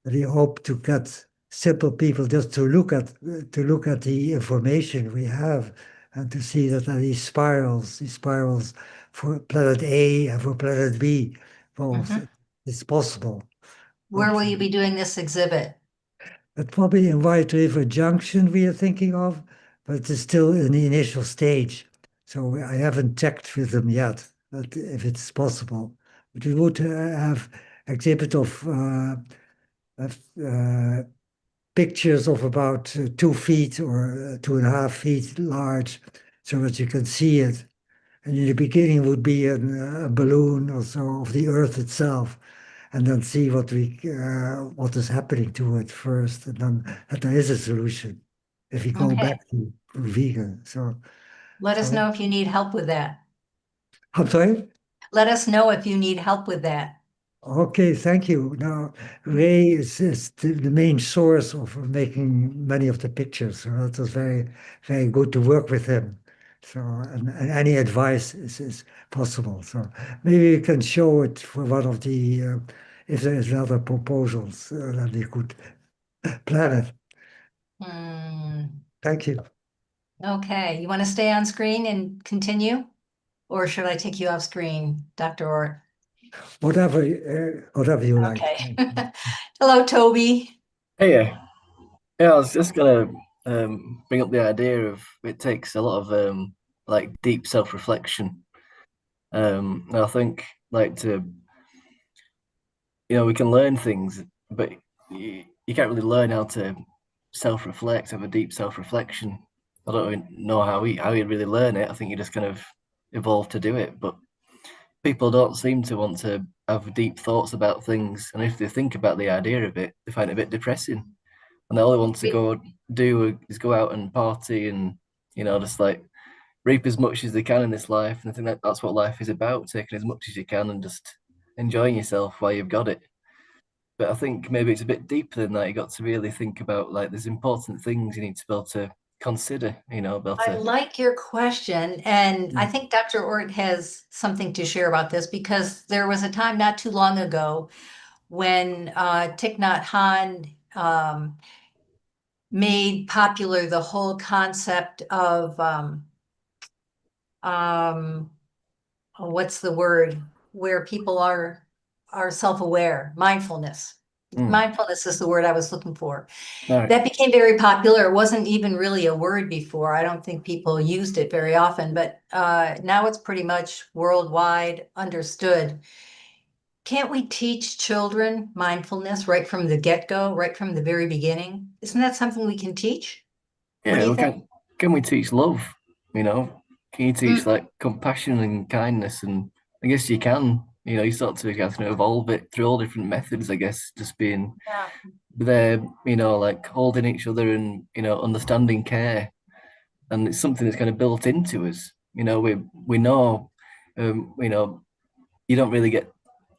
that we hope to get simple people just to look at the information we have and to see that there are these spirals for planet A and for planet B. Both. Mhm. It's possible. Where will you be doing this exhibit? But probably in White River Junction we are thinking of, but it's still in the initial stage. So I haven't checked with them yet, but if it's possible. But we would have exhibit of pictures of about 2 feet or 2.5 feet large, so that you can see it. And in the beginning would be a balloon or so of the Earth itself, and then see what is happening to it first, and then that there is a solution if we go Okay. back to vegan. Let us So know if you need help with that. I'm sorry. Let us know if you need help with that. Okay, thank you. Now, Ray is the main source of making many of the pictures, so it was very, very good to work with him. So, and any advice is possible. So maybe we can show it for one of if there is other proposals that we could plan it. Hmm. Thank you. Okay, you want to stay on screen and continue? Or should I take you off screen, Dr. Orr? Whatever you like. Okay. Hello, Toby. Hey, yeah, I was just gonna bring up the idea of it takes a lot of like deep self-reflection. And I think like we can learn things, but you can't really learn how to self-reflect, have a deep self-reflection. I don't even know how you really learn it. I think you just kind of evolve to do it, but people don't seem to want to have deep thoughts about things, and if they think about the idea of it, they find it a bit depressing. And all they want to go do is go out and party and just like reap as much as they can in this life. And I think that's what life is about, taking as much as you can and just enjoying yourself while you've got it. But I think maybe it's a bit deeper than that. You got to really think about like there's important things you need to be able to consider, I like your question, and I think Dr. Ort has something to share about this because there was a time not too long ago when Thich Nhat Hanh made popular the whole concept of what's the word, where people are self-aware, mindfulness. Mindfulness is the word I was looking for. Right. That became very popular. It wasn't even really a word before. I don't think people used it very often, but now it's pretty much worldwide understood. Can't we teach children mindfulness right from the get-go, right from the very beginning? Isn't that something we can teach? What do you think? Can we teach love? Can you teach like compassion and kindness? And I guess you can You start to have to evolve it through all different methods, I guess, just being there, like holding each other and, understanding care. And it's something that's kind of built into us. We know, you don't really get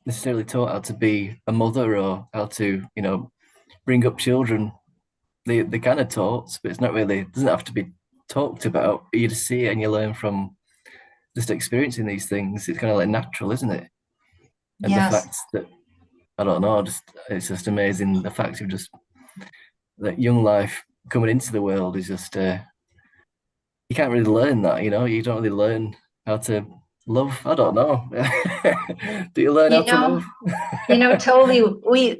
necessarily taught how to be a mother or how to, bring up children. They kind of taught, but it's not really, it doesn't have to be talked about. You just see it and you learn from just experiencing these things. It's kind of like natural, isn't it? And the Yes. fact that, I don't know, it's just amazing. The fact of just that young life coming into the world is just, you can't really learn that, you don't really learn how to love. I don't know. Do you learn how to love? Totally.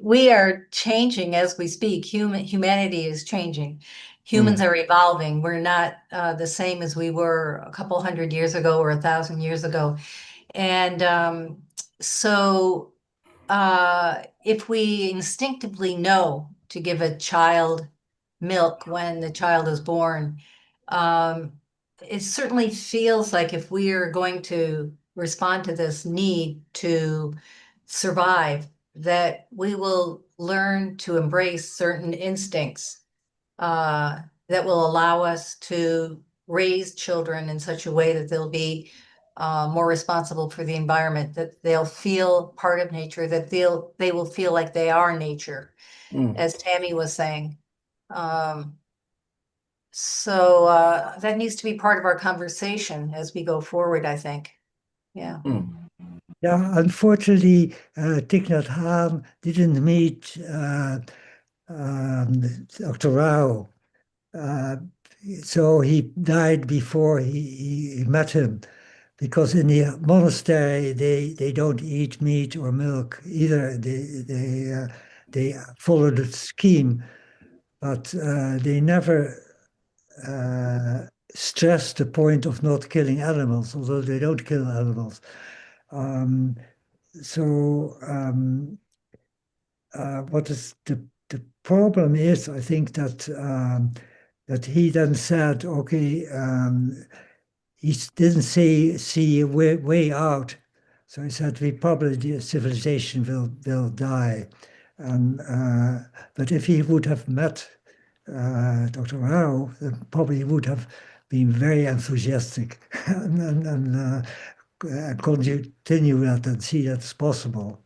We are changing as we speak. Humanity is changing. Humans are evolving. We're not the same as we were a couple hundred years ago or 1,000 years ago. And so if we instinctively know to give a child milk when the child is born, it certainly feels like if we are going to respond to this need to survive, that we will learn to embrace certain instincts that will allow us to raise children in such a way that they'll be more responsible for the environment, that they'll feel part of nature, that they will feel like they are nature, as Tammy was saying. So that needs to be part of our conversation as we go forward, I think. Yeah. Yeah, unfortunately, Thich Nhat Hanh didn't meet Dr. Rao. So he died before he met him, because in the monastery they don't eat meat or milk either. They follow the scheme, but they never stress the point of not killing animals, although they don't kill animals. What is the problem is, I think that he then said, okay, he didn't see a way out. So he said, we probably, the civilization will die. But if he would have met Dr. Rao, then probably he would have been very enthusiastic and continue that and see that's possible.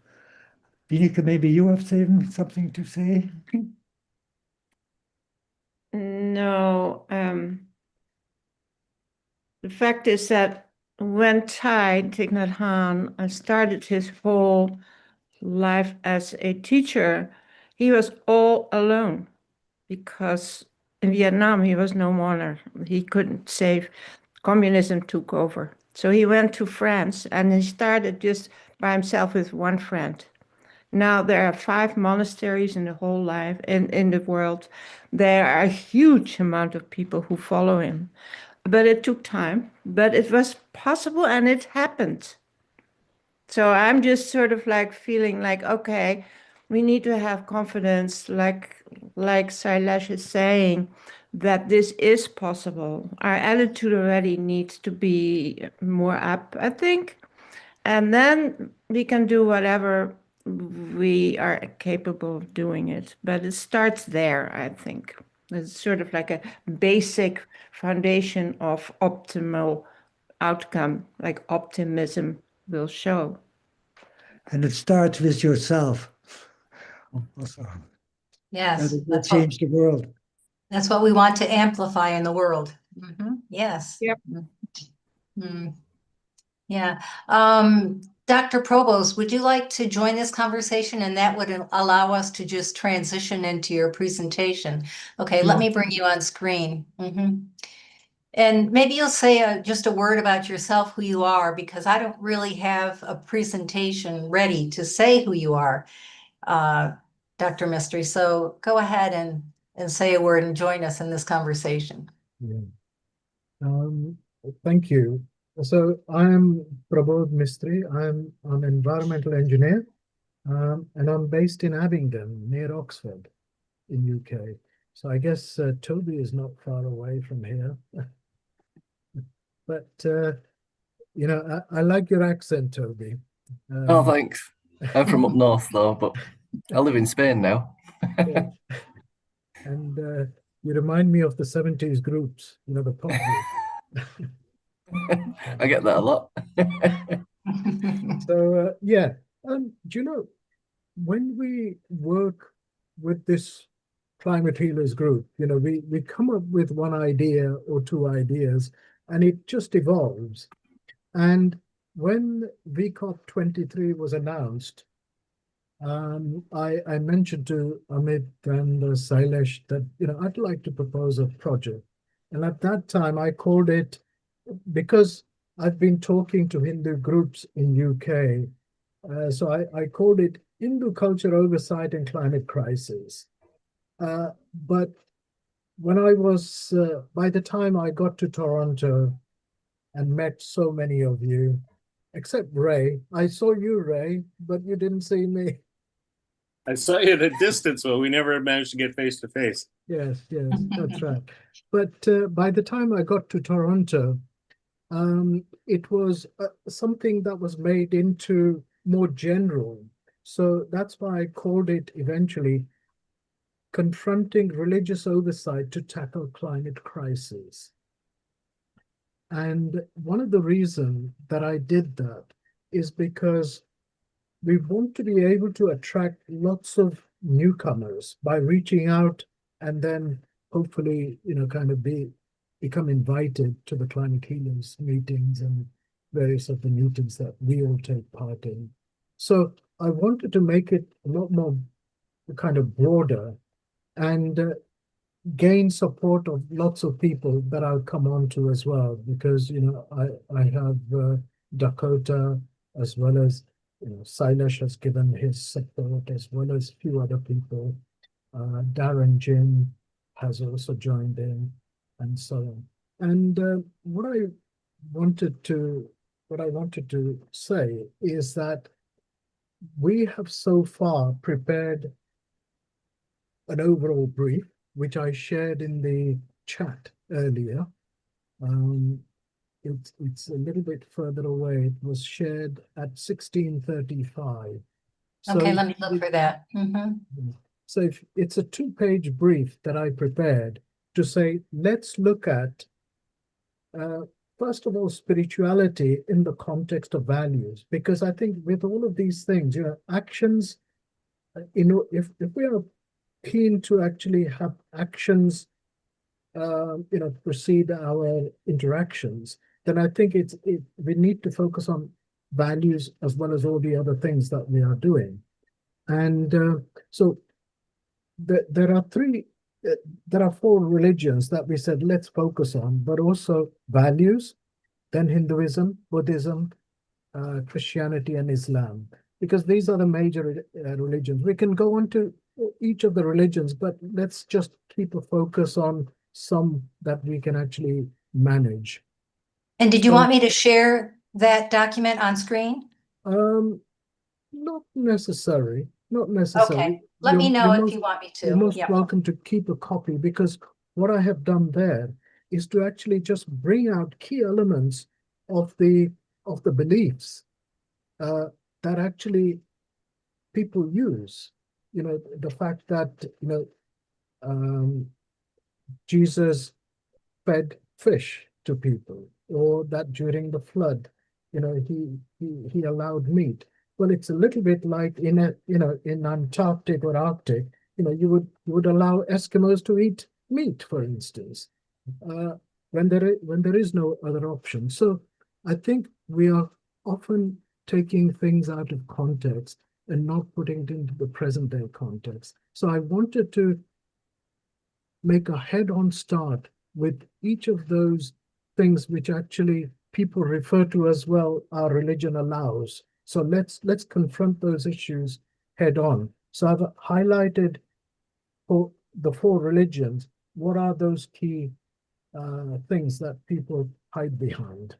Bineke, maybe you have something to say? No, the fact is that when Thich Nhat Hanh started his whole life as a teacher, he was all alone, because in Vietnam he was no mourner. He couldn't save. Communism took over. So he went to France and he started just by himself with one friend. Now there are 5 monasteries in the whole life in the world. There are a huge amount of people who follow him. But it took time, but it was possible and it happened. So I'm just sort of like feeling like, okay, we need to have confidence, like Sailesh is saying, that this is possible. Our attitude already needs to be more up, I think. And then we can do whatever we are capable of doing it. But it starts there, I think. It's sort of like a basic foundation of optimal outcome, like optimism will show. And it starts with yourself. Also, Yes. that will change the world. That's what we want to amplify in the world. Yes. Yep. Yeah. Dr. Provost, would you like to join this conversation? And that would allow us to just transition into your presentation. Okay, let me bring you on screen. And maybe you'll say just a word about yourself, who you are, because I don't really have a presentation ready to say who you are, Dr. Mystery. So go ahead and say a word and join us in this conversation. Thank you. So I am Prabodh Mistry. I'm an environmental engineer, and I'm based in Abingdon, near Oxford, in UK. So I guess Toby is not far away from here. But I like your accent, Toby. Oh, thanks. I'm from up north though, but I live in Spain now. Yeah. And you remind me of the 70s groups, the pop group. I get that a lot. So, yeah. Do you know, when we work with this climate healers group, we come up with one idea or two ideas, and it just evolves. And when VCOP 23 was announced, I mentioned to Amit and Sailesh that I'd like to propose a project, and at that time I called it, because I've been talking to Hindu groups in UK, so I called it Hindu Culture Oversight and Climate Crisis. But when by the time I got to Toronto and met so many of you, except Ray, I saw you, Ray, but you didn't see me. I saw you at a distance, but we never managed to get face to face. Yes, that's right. But by the time I got to Toronto, it was something that was made into more general. So that's why I called it eventually Confronting Religious Oversight to Tackle Climate Crisis. And one of the reasons that I did that is because we want to be able to attract lots of newcomers by reaching out, and then hopefully, kind of become invited to the climate healers meetings and various of the meetings that we all take part in. So I wanted to make it a lot more kind of broader and gain support of lots of people that I'll come on to as well, because I have Dakota, as well as Sailesh has given his support, as well as a few other people. Darren Jim has also joined in, and so on. And what I wanted to say is that we have so far prepared an overall brief, which I shared in the chat earlier. It's a little bit further away. It was shared at 16:35. Okay, let me look for that. So if it's a 2-page brief that I prepared to say, let's look at, first of all, spirituality in the context of values, because I think with all of these things, actions, if we are keen to actually have actions, precede our interactions, then I think we need to focus on values as well as all the other things that we are doing. And so there are 4 religions that we said let's focus on, but also values, then Hinduism, Buddhism, Christianity, and Islam, because these are the major religions. We can go on to each of the religions, but let's just keep a focus on some that we can actually manage. And did you want me to share that document on screen? Not necessary. Not necessary. Okay, let me know if you want me to. You're most welcome to keep a copy, because what I have done there is to actually just bring out key elements of the beliefs that actually people use. The fact that Jesus fed fish to people, or that during the flood, he allowed meat. Well, it's a little bit like in Antarctic or Arctic, you would allow Eskimos to eat meat, for instance, when there is no other option. So I think we are often taking things out of context and not putting it into the present day context. So I wanted to make a head-on start with each of those things which actually people refer to as, well, our religion allows. So let's confront those issues head on. So I've highlighted for the 4 religions, what are those key things that people hide behind.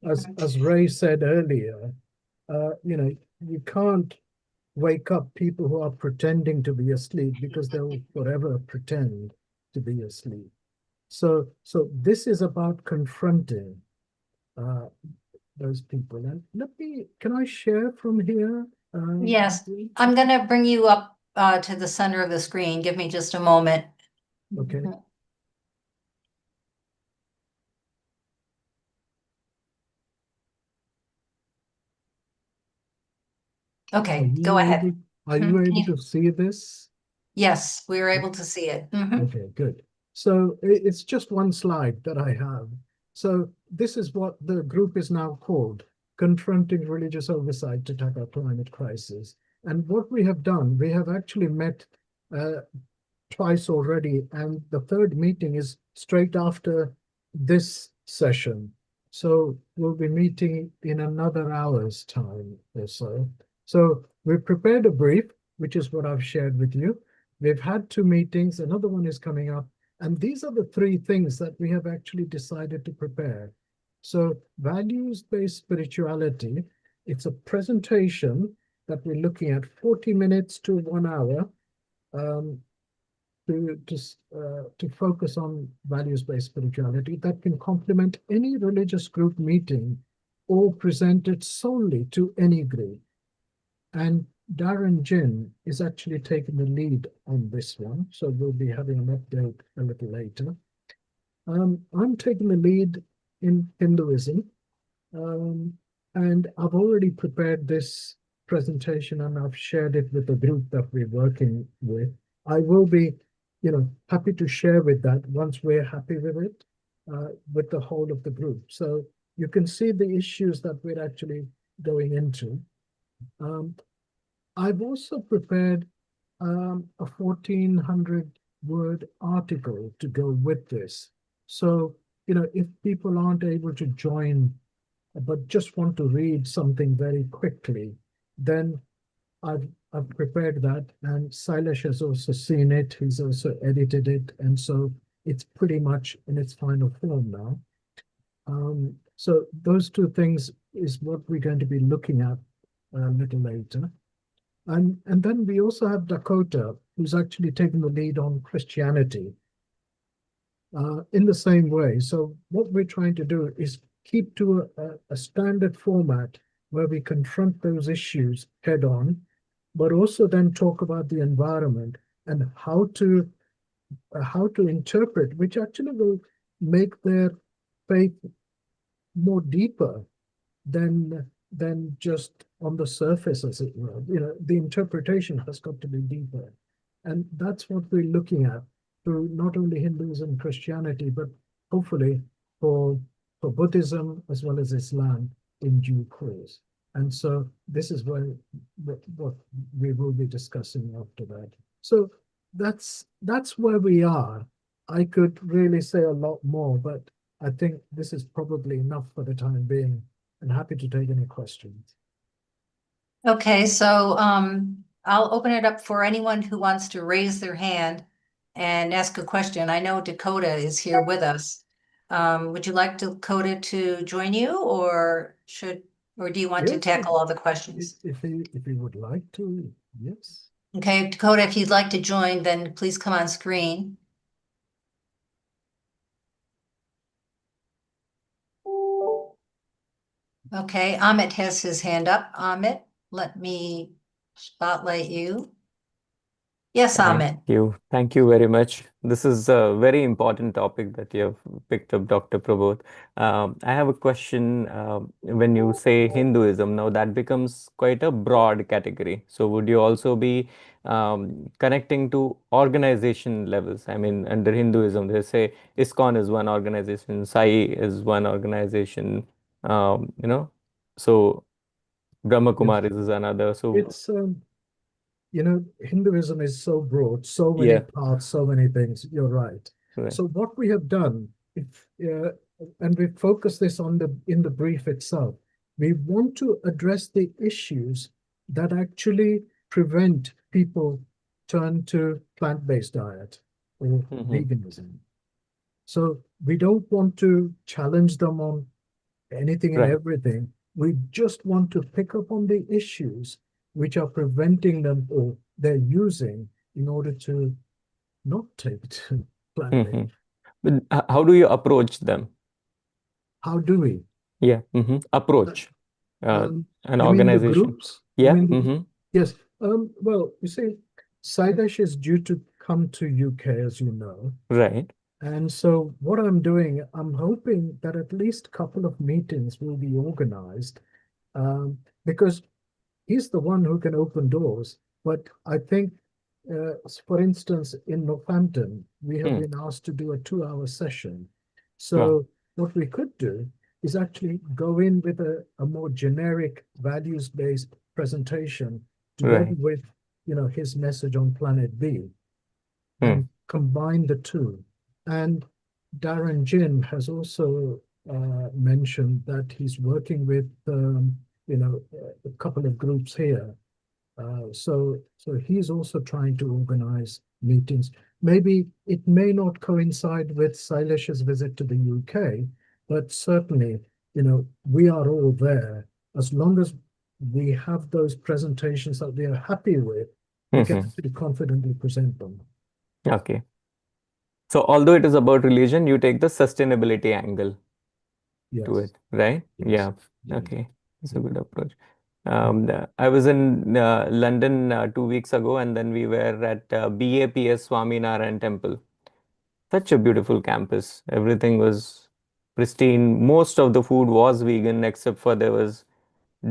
As Ray said earlier, you can't wake up people who are pretending to be asleep, because they'll forever pretend to be asleep. So this is about confronting those people. And can I share from here? Yes, I'm going to bring you up to the center of the screen. Give me just a moment. Okay. Okay, go ahead. Are you able to see this? Yes, we were able to see it. Okay, good. So it's just one slide that I have. So this is what the group is now called, Confronting Religious Oversight to Tackle Climate Crisis. And what we have done, we have actually met twice already, and the third meeting is straight after this session. So we'll be meeting in another hour's time or so. So we've prepared a brief, which is what I've shared with you. We've had 2 meetings, another one is coming up, and these are the 3 things that we have actually decided to prepare. So values-based spirituality, it's a presentation that we're looking at 40 minutes to 1 hour, to focus on values-based spirituality that can complement any religious group meeting or presented solely to any group. And Darren Jin is actually taking the lead on this one, so we'll be having an update a little later. I'm taking the lead in Hinduism, and I've already prepared this presentation and I've shared it with the group that we're working with. I will be happy to share with that once we're happy with it, with the whole of the group. So you can see the issues that we're actually going into. I've also prepared a 1,400-word article to go with this. So, if people aren't able to join, but just want to read something very quickly, then I've prepared that, and Sailesh has also seen it. He's also edited it, and so it's pretty much in its final form now. So those 2 things is what we're going to be looking at a little later. And then we also have Dakota, who's actually taken the lead on Christianity in the same way. So what we're trying to do is keep to a standard format where we confront those issues head on, but also then talk about the environment and how to interpret, which actually will make their faith more deeper than just on the surface, as it were. The interpretation has got to be deeper, and that's what we're looking at through not only Hinduism and Christianity, but hopefully for Buddhism as well as Islam in due course. And so this is what we will be discussing after that. So that's where we are. I could really say a lot more, but I think this is probably enough for the time being, and happy to take any questions. Okay, so I'll open it up for anyone who wants to raise their hand and ask a question. I know Dakota is here with us. Would you like Dakota to join you, or do you want to tackle all the questions? If he would like to, yes. Okay, Dakota, if you'd like to join, then please come on screen. Okay, Amit has his hand up. Amit, let me spotlight you. Yes, Amit. Thank you very much. This is a very important topic that you have picked up, Dr. Prabodh. I have a question. When you say Hinduism, now that becomes quite a broad category. So would you also be connecting to organization levels? I mean, under Hinduism, they say ISKCON is one organization, Sai is one organization, so Brahma Kumaris is another. So it's Hinduism is so broad, so many paths, so many things. You're right. So what we have done, and we focus this on in the brief itself, we want to address the issues that actually prevent people turn to plant-based diet or veganism. So we don't want to challenge them on anything and everything. We just want to pick up on the issues which are preventing them, or they're using in order to not take plant-based. But how do you approach them? How do we? Yeah. Approach. An You mean the organization. groups? Yeah. Yes. Well, you see, Sailesh is due to come to UK, as you know. Right. And so what I'm doing, I'm hoping that at least a couple of meetings will be organized, because he's the one who can open doors. But I think, for instance, in Northampton, we have been asked to do a 2-hour session. So what we could do is actually go in with a more generic values-based presentation together Right. with, his message on Planet B, and combine the two. And Darren Jin has also mentioned that he's working with a couple of groups here. So he's also trying to organize meetings. Maybe it may not coincide with Sailesh's visit to the UK, but certainly, we are all there. As long as we have those presentations that we are happy with, we can actually confidently present them. Okay. So although it is about religion, you take the sustainability angle to it, right? Yes. Yeah. Okay. That's a good approach. I was in London 2 weeks ago, and then we were at BAPS Swaminarayan Temple. Such a beautiful campus. Everything was pristine. Most of the food was vegan, except for there was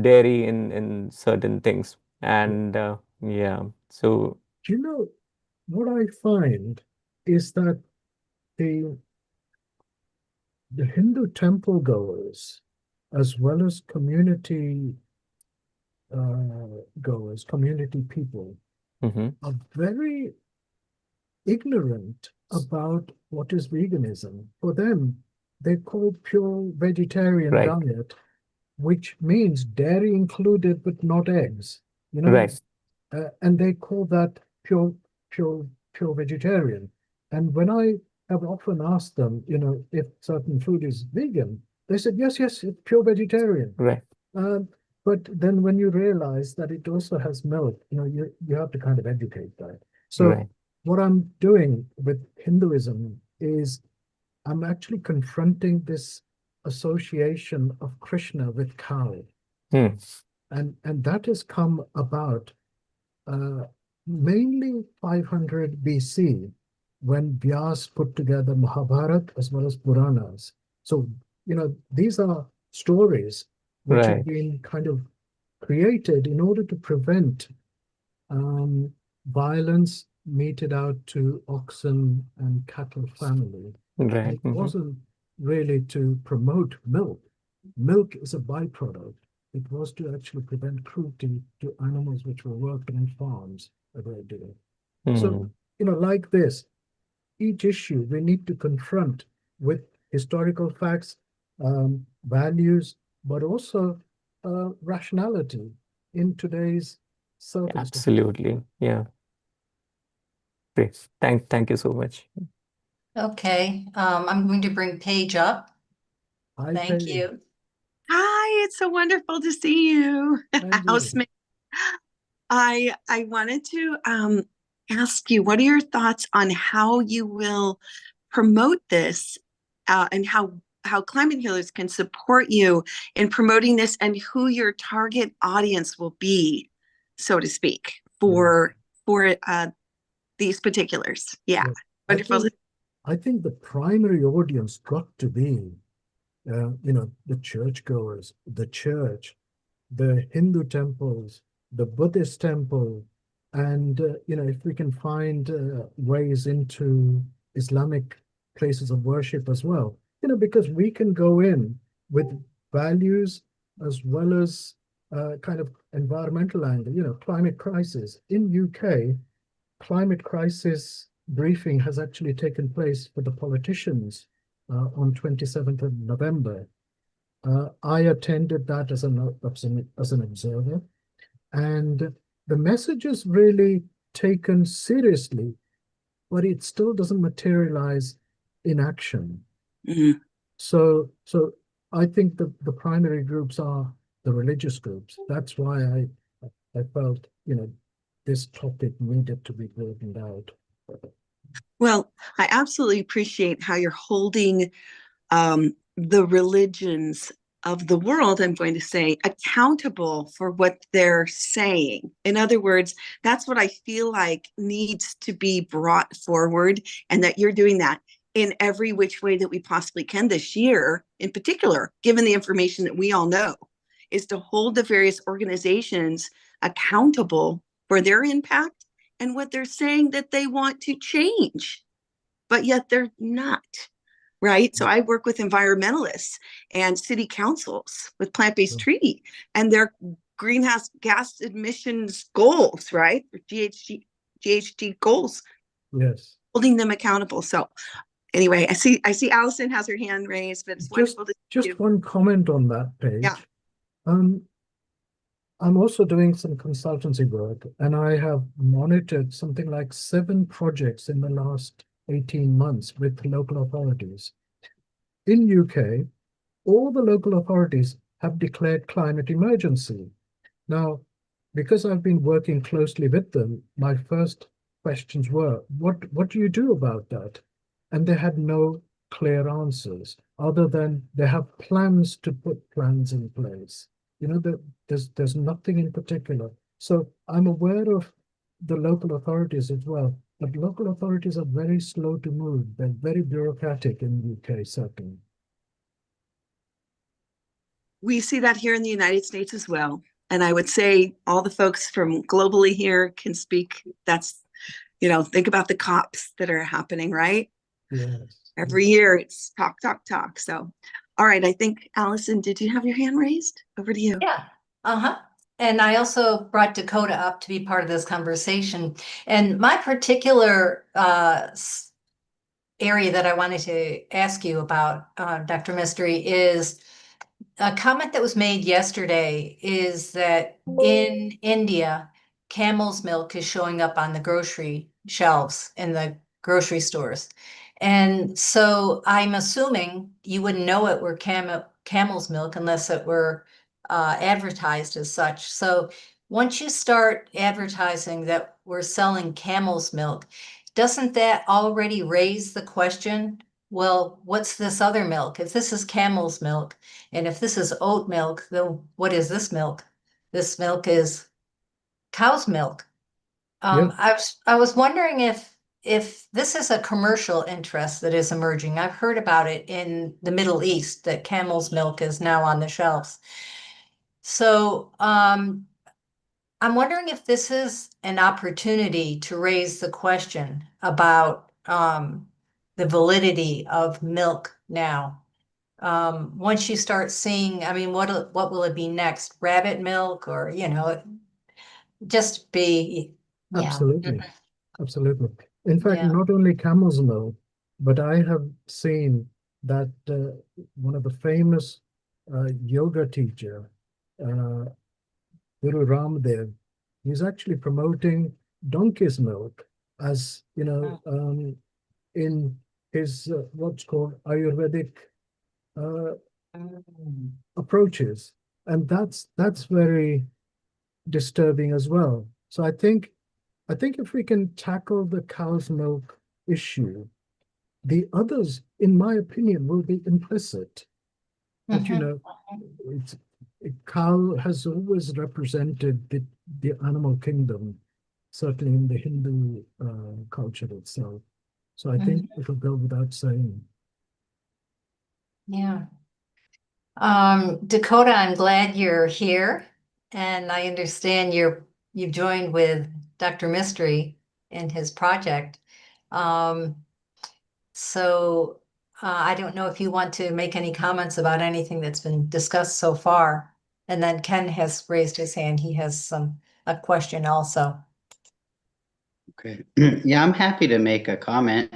dairy in certain things. And yeah, so Do you know what I find is that the Hindu temple goers, as well as community goers, community people, are very ignorant about what is veganism. For them, they call pure vegetarian diet, which means dairy included but not eggs. And they call that pure vegetarian. And when I have often asked them, if certain food is vegan, they said yes, it's pure vegetarian. Right. But then when you realize that it also has milk, you have to kind of educate that. So what I'm doing with Hinduism is I'm actually confronting this association of Krishna with cow. And that has come about mainly 500 BC, when Vyas put together Mahabharata as well as Puranas. So, these are stories which have been kind of created in order to prevent violence meted out to oxen and cattle family. And it wasn't really to promote milk. Milk is a byproduct. It was to actually prevent cruelty to animals which were working in farms a great deal. So, like this, each issue we need to confront with historical facts, values, but also rationality in today's circumstances. Absolutely. Yeah. Great. Thank you so much. Okay, I'm going to bring Paige up. Hi, Thank Paige. you. Hi, it's so wonderful to see you, Thank you. housemate. I wanted to ask you, what are your thoughts on how you will promote this, and how climate healers can support you in promoting this, and who your target audience will be, so to speak, for these particulars? Yeah, wonderful. I think the primary audience got to be, the churchgoers, the church, the Hindu temples, the Buddhist temple, and if we can find ways into Islamic places of worship as well, because we can go in with values as well as kind of environmental angle, climate crisis. In UK, climate crisis briefing has actually taken place for the politicians on 27th of November. I attended that as an observer, and the message is really taken seriously, but it still doesn't materialize in action. So I think the primary groups are the religious groups. That's why I felt this topic needed to be broadened out. Well, I absolutely appreciate how you're holding the religions of the world, I'm going to say, accountable for what they're saying. In other words, that's what I feel like needs to be brought forward, and that you're doing that in every which way that we possibly can this year, in particular, given the information that we all know, is to hold the various organizations accountable for their impact and what they're saying that they want to change, but yet they're not. Right. So I work with environmentalists and city councils with plant-based treaty and their greenhouse gas emissions goals, right? Or GHG goals. Yes. Holding them accountable. So anyway, I see Allison has her hand raised, but it's wonderful to see you. One comment on that page. Yeah. I'm also doing some consultancy work, and I have monitored something like 7 projects in the last 18 months with local authorities. In UK, all the local authorities have declared climate emergency. Now, because I've been working closely with them, my first questions were, what do you do about that? And they had no clear answers, other than they have plans to put plans in place. You know, there's nothing in particular. So I'm aware of the local authorities as well, but local authorities are very slow to move. They're very bureaucratic in the UK, certainly. We see that here in the United States as well. And I would say all the folks from globally here can speak. That's, think about the COPs that are happening, right? Yes. Every year it's talk, talk, talk. So, all right. I think, Allison, did you have your hand raised? Over to you. Yeah. And I also brought Dakota up to be part of this conversation. And my particular area that I wanted to ask you about, Dr. Mystery, is a comment that was made yesterday is that in India, camel's milk is showing up on the grocery shelves in the grocery stores. And so I'm assuming you wouldn't know it were camel's milk unless it were advertised as such. So once you start advertising that we're selling camel's milk, doesn't that already raise the question, well, what's this other milk? If this is camel's milk, and if this is oat milk, then what is this milk? This milk is cow's milk. I was wondering if this is a commercial interest that is emerging. I've heard about it in the Middle East, that camel's milk is now on the shelves. So I'm wondering if this is an opportunity to raise the question about the validity of milk now. Once you start seeing, I mean, what will it be next? Rabbit milk, or just be Absolutely. Absolutely. In fact, Yeah. not only camel's milk, but I have seen that one of the famous yoga teacher, Guru Ramdev, he's actually promoting donkey's milk as, in his what's called Ayurvedic approaches. And that's very disturbing as well. So I think if we can tackle the cow's milk issue, the others, in my opinion, will be implicit. But a cow has always represented the animal kingdom, certainly in the Hindu culture itself. So I think it will go without saying. Yeah. Dakota, I'm glad you're here, and I understand you've joined with Dr. Mystery in his project. So I don't know if you want to make any comments about anything that's been discussed so far. And then Ken has raised his hand. He has a question also. Okay. Yeah, I'm happy to make a comment.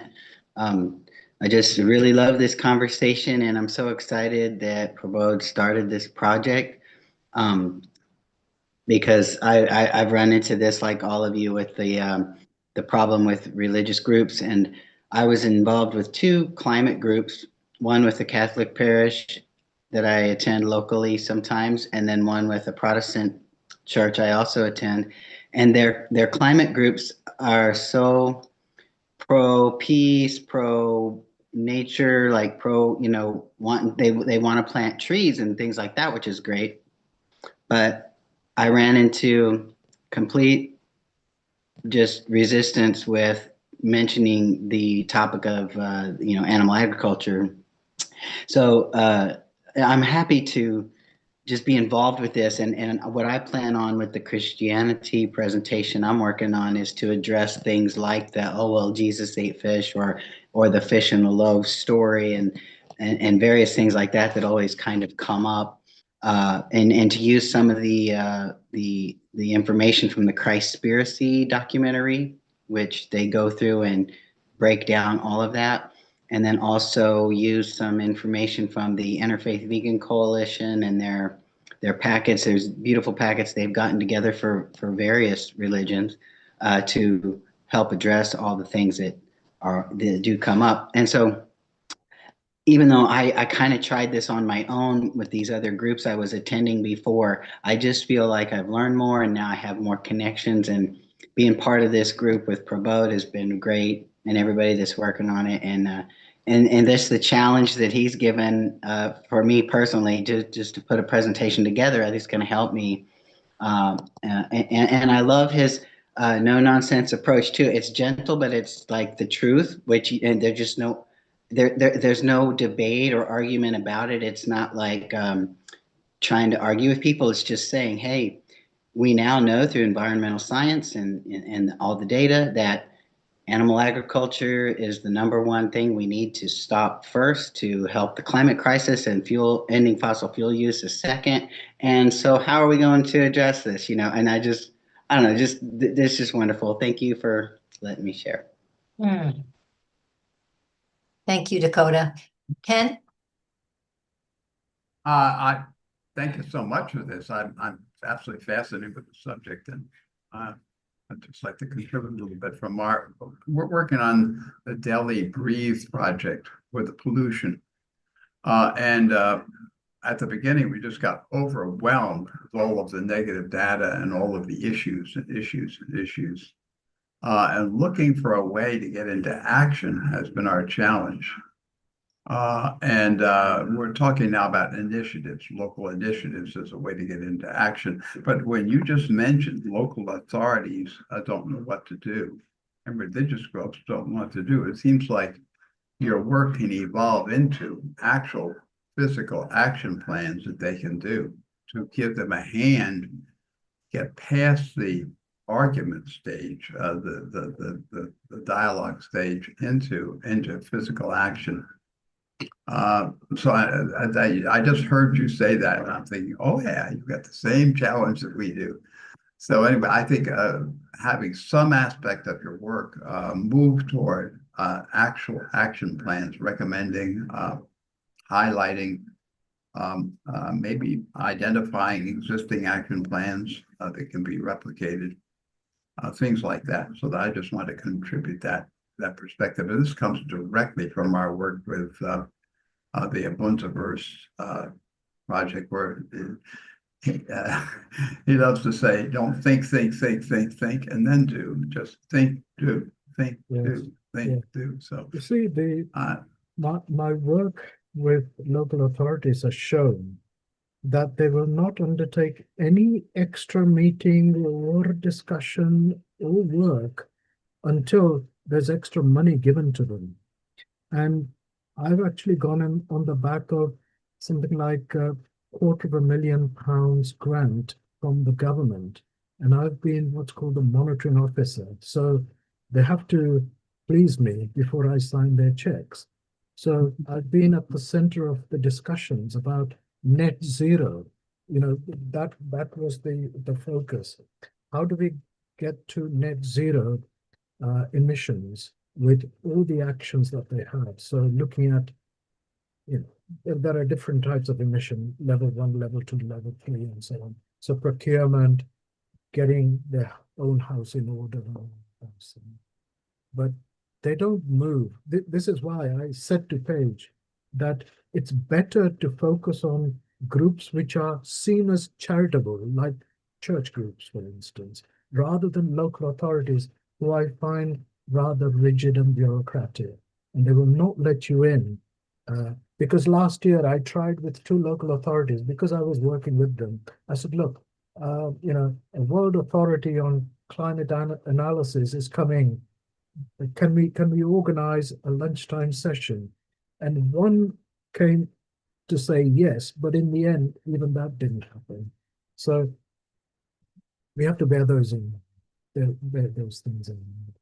I just really love this conversation, and I'm so excited that Prabodh started this project, because I've run into this, like all of you, with the problem with religious groups. And I was involved with 2 climate groups, one with a Catholic parish that I attend locally sometimes, and then one with a Protestant church I also attend. And their climate groups are so pro-peace, pro nature, like they want to plant trees and things like that, which is great. But I ran into complete just resistance with mentioning the topic of animal agriculture. So I'm happy to just be involved with this. And what I plan on with the Christianity presentation I'm working on is to address things like the, oh, well, Jesus ate fish, or the fish and the loaves story, and various things like that always kind of come up. And to use some of the information from the Christspiracy documentary, which they go through and break down all of that. And then also use some information from the Interfaith Vegan Coalition and their packets. There's beautiful packets they've gotten together for various religions to help address all the things that do come up. And so even though I kind of tried this on my own with these other groups I was attending before, I just feel like I've learned more, and now I have more connections, and being part of this group with Prabodh has been great, and everybody that's working on it. And this the challenge that he's given for me personally, just to put a presentation together. I think it's going to help me. And I love his no nonsense approach too. It's gentle, but it's like the truth, and there's just there's no debate or argument about it. It's not like trying to argue with people. It's just saying, hey, we now know through environmental science and all the data that animal agriculture is the #1 thing we need to stop first to help the climate crisis, and ending fossil fuel use is second. And so how are we going to address this? And I don't know, this is just wonderful. Thank you for letting me share. Thank you, Dakota. Ken? I thank you so much for this. I'm absolutely fascinated with the subject, and I'd just like to contribute a little bit from we're working on the Delhi Breathe project with the pollution. And at the beginning, we just got overwhelmed with all of the negative data and all of the issues. And looking for a way to get into action has been our challenge. And we're talking now about initiatives, local initiatives as a way to get into action. But when you just mentioned local authorities don't know what to do, and religious groups don't know what to do, it seems like your work can evolve into actual physical action plans that they can do to give them a hand, get past the argument stage, the dialogue stage into physical action. So I just heard you say that, and I'm thinking, oh yeah, you've got the same challenge that we do. So anyway, I think having some aspect of your work move toward actual action plans, recommending, highlighting, maybe identifying existing action plans that can be replicated, things like that. So that I just want to contribute that perspective. And this comes directly from our work with the Ubuntuverse project, where he loves to say, don't think, and then do. Just think, do, think, do, think, do. So you see, my work with local authorities has shown that they will not undertake any extra meeting or discussion or work until there's extra money given to them. And I've actually gone in on the back of something like £250,000 grant from the government. And I've been what's called the monitoring officer. So they have to please me before I sign their checks. So I've been at the center of the discussions about net zero. That was the focus. How do we get to net zero emissions with all the actions that they have? So looking at, there are different types of emission, level 1, level 2, level 3, and so on. So procurement, getting their own house in order. But they don't move. This is why I said to Paige that it's better to focus on groups which are seen as charitable, like church groups, for instance, rather than local authorities who I find rather rigid and bureaucratic. and they will not let you in. Because last year I tried with 2 local authorities because I was working with them. I said, look, a world authority on climate analysis is coming. Can we organize a lunchtime session? And one came to say yes, but in the end, even that didn't happen. So we have to bear those those things in mind.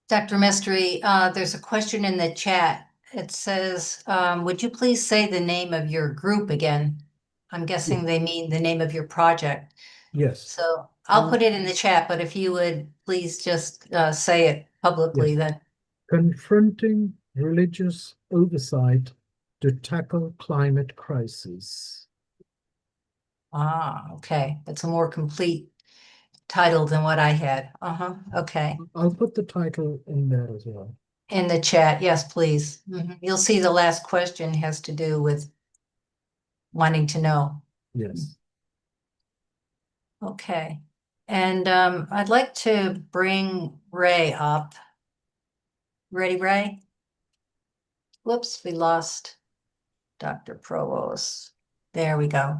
Dr. Mestry, there's a question in the chat. It says, would you please say the name of your group again? I'm guessing they mean the name of your project. Yes. So I'll put it in the chat, but if you would please just say it publicly, then. Confronting religious oversight to tackle climate crisis. Ah, okay. That's a more complete title than what I had. Okay. I'll put the title in there as well. In the chat, yes, please. You'll see the last question has to do with wanting to know. Yes. Okay. And I'd like to bring Ray up. Ready, Ray? Whoops, we lost Dr. Provost. There we go.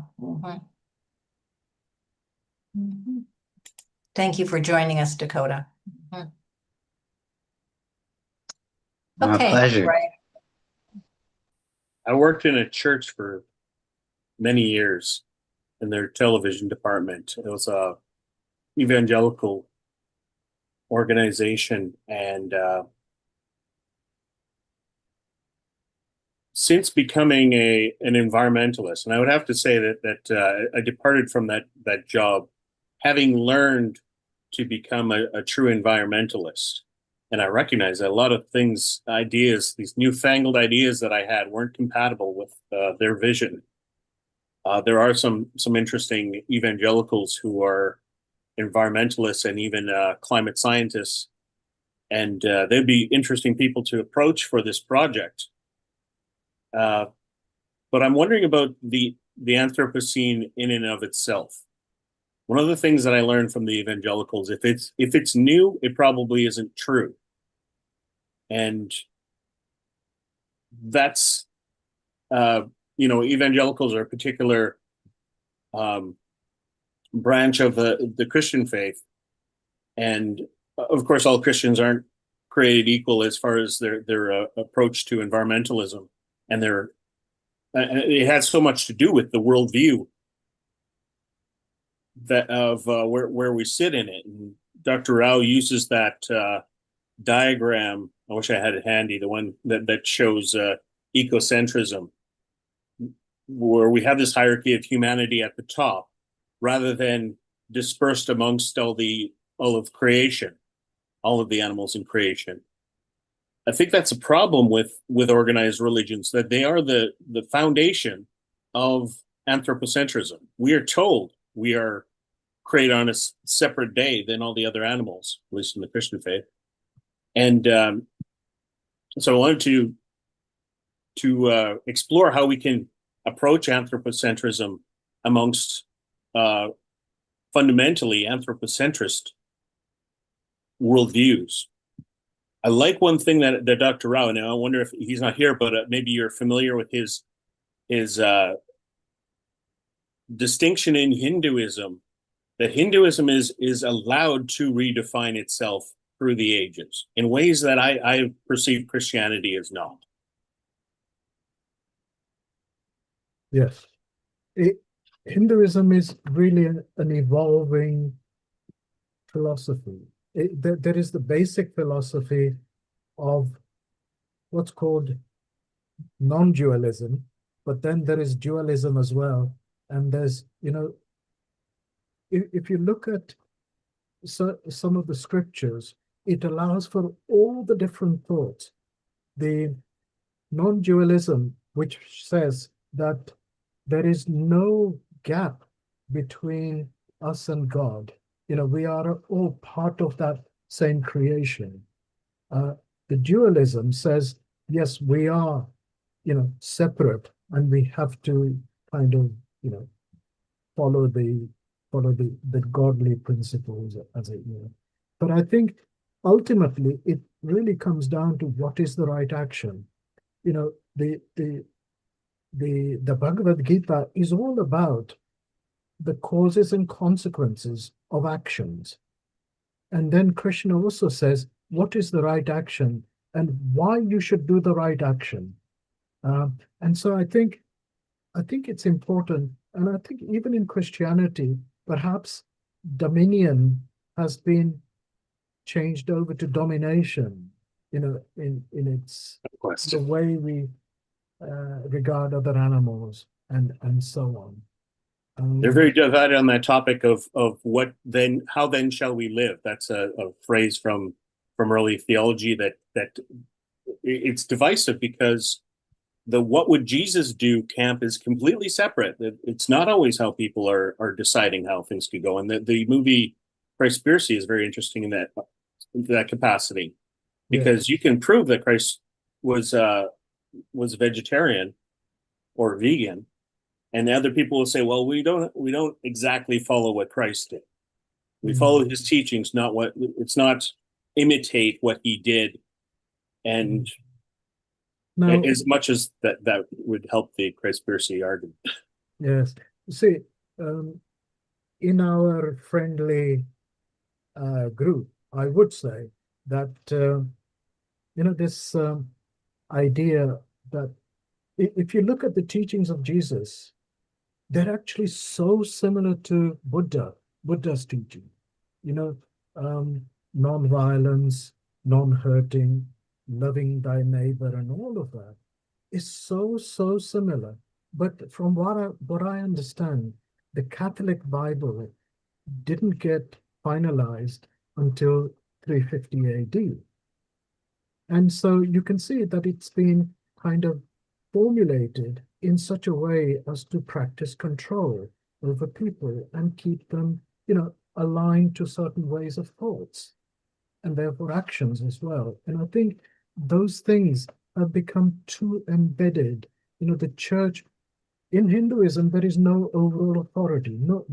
Thank you for joining us, Dakota. My pleasure. Ray. I worked in a church for many years in their television department. It was a evangelical organization, and since becoming an environmentalist, and I would have to say that I departed from that job having learned to become a true environmentalist. And I recognize that a lot of things, ideas, these newfangled ideas that I had weren't compatible with their vision. There are some interesting evangelicals who are environmentalists and even climate scientists, and they'd be interesting people to approach for this project. But I'm wondering about the Anthropocene in and of itself. One of the things that I learned from the evangelicals, if it's new, it probably isn't true. And that's, evangelicals are a particular branch of the Christian faith. And of course, all Christians aren't created equal as far as their approach to environmentalism. And it has so much to do with the worldview that of where we sit in it. And Dr. Rao uses that diagram. I wish I had it handy, the one that shows ecocentrism, where we have this hierarchy of humanity at the top, rather than dispersed amongst all of creation, all of the animals in creation. I think that's a problem with organized religions, that they are the foundation of anthropocentrism. We are told we are created on a separate day than all the other animals, at least in the Christian faith. And so I wanted to explore how we can approach anthropocentrism amongst fundamentally anthropocentrist worldviews. I like one thing that Dr. Rao, and I wonder if he's not here, but maybe you're familiar with his distinction in Hinduism, that Hinduism is allowed to redefine itself through the ages in ways that I perceive Christianity as not. Yes. Hinduism is really an evolving philosophy. There is the basic philosophy of what's called non-dualism, but then there is dualism as well. And there's, if you look at some of the scriptures, it allows for all the different thoughts. The non-dualism, which says that there is no gap between us and God. We are all part of that same creation. The dualism says, yes, we are, separate, and we have to kind of, follow the follow the godly principles, as it were. But I think ultimately it really comes down to what is the right action. You know, the Bhagavad Gita is all about the causes and consequences of actions. And then Krishna also says, what is the right action and why you should do the right action. And so I think it's important. And I think even in Christianity, perhaps dominion has been changed over to domination, in its the way we regard other animals and so on. They're very divided on that topic of what then, how then shall we live? That's a phrase from early theology that it's divisive, because the what would Jesus do camp is completely separate. It's not always how people are deciding how things could go. And the movie Christspiracy is very interesting in that capacity, because you can prove that Christ was vegetarian or vegan, and other people will say, well, we don't exactly follow what Christ did. We follow his teachings, it's not imitate what he did. And now, as much as that would help the Christspiracy argument. Yes. See, in our friendly group, I would say that, this idea that if you look at the teachings of Jesus, they're actually so similar to Buddha's teaching. Non-violence, non-hurting, loving thy neighbor, and all of that is so similar. But from what I understand, the Catholic Bible didn't get finalized until 350 AD. And so you can see that it's been kind of formulated in such a way as to practice control over people and keep them, aligned to certain ways of thoughts and therefore actions as well. And I think those things have become too embedded. The church, in Hinduism, there is no overall authority. No,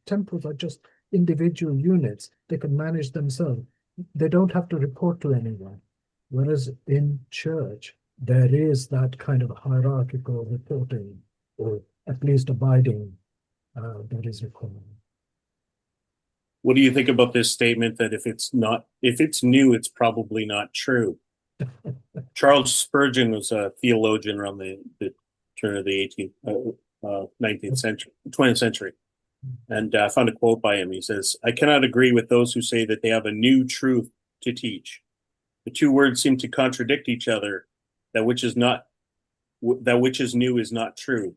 temples are just individual units. They can manage themselves. They don't have to report to anyone. Whereas in church, there is that kind of hierarchical reporting, or at least abiding, that is required. What do you think about this statement that if it's new, it's probably not true? Charles Spurgeon was a theologian around the turn of the 19th century, 20th century. And I found a quote by him. He says, "I cannot agree with those who say that they have a new truth to teach. The two words seem to contradict each other. That which is new is not true.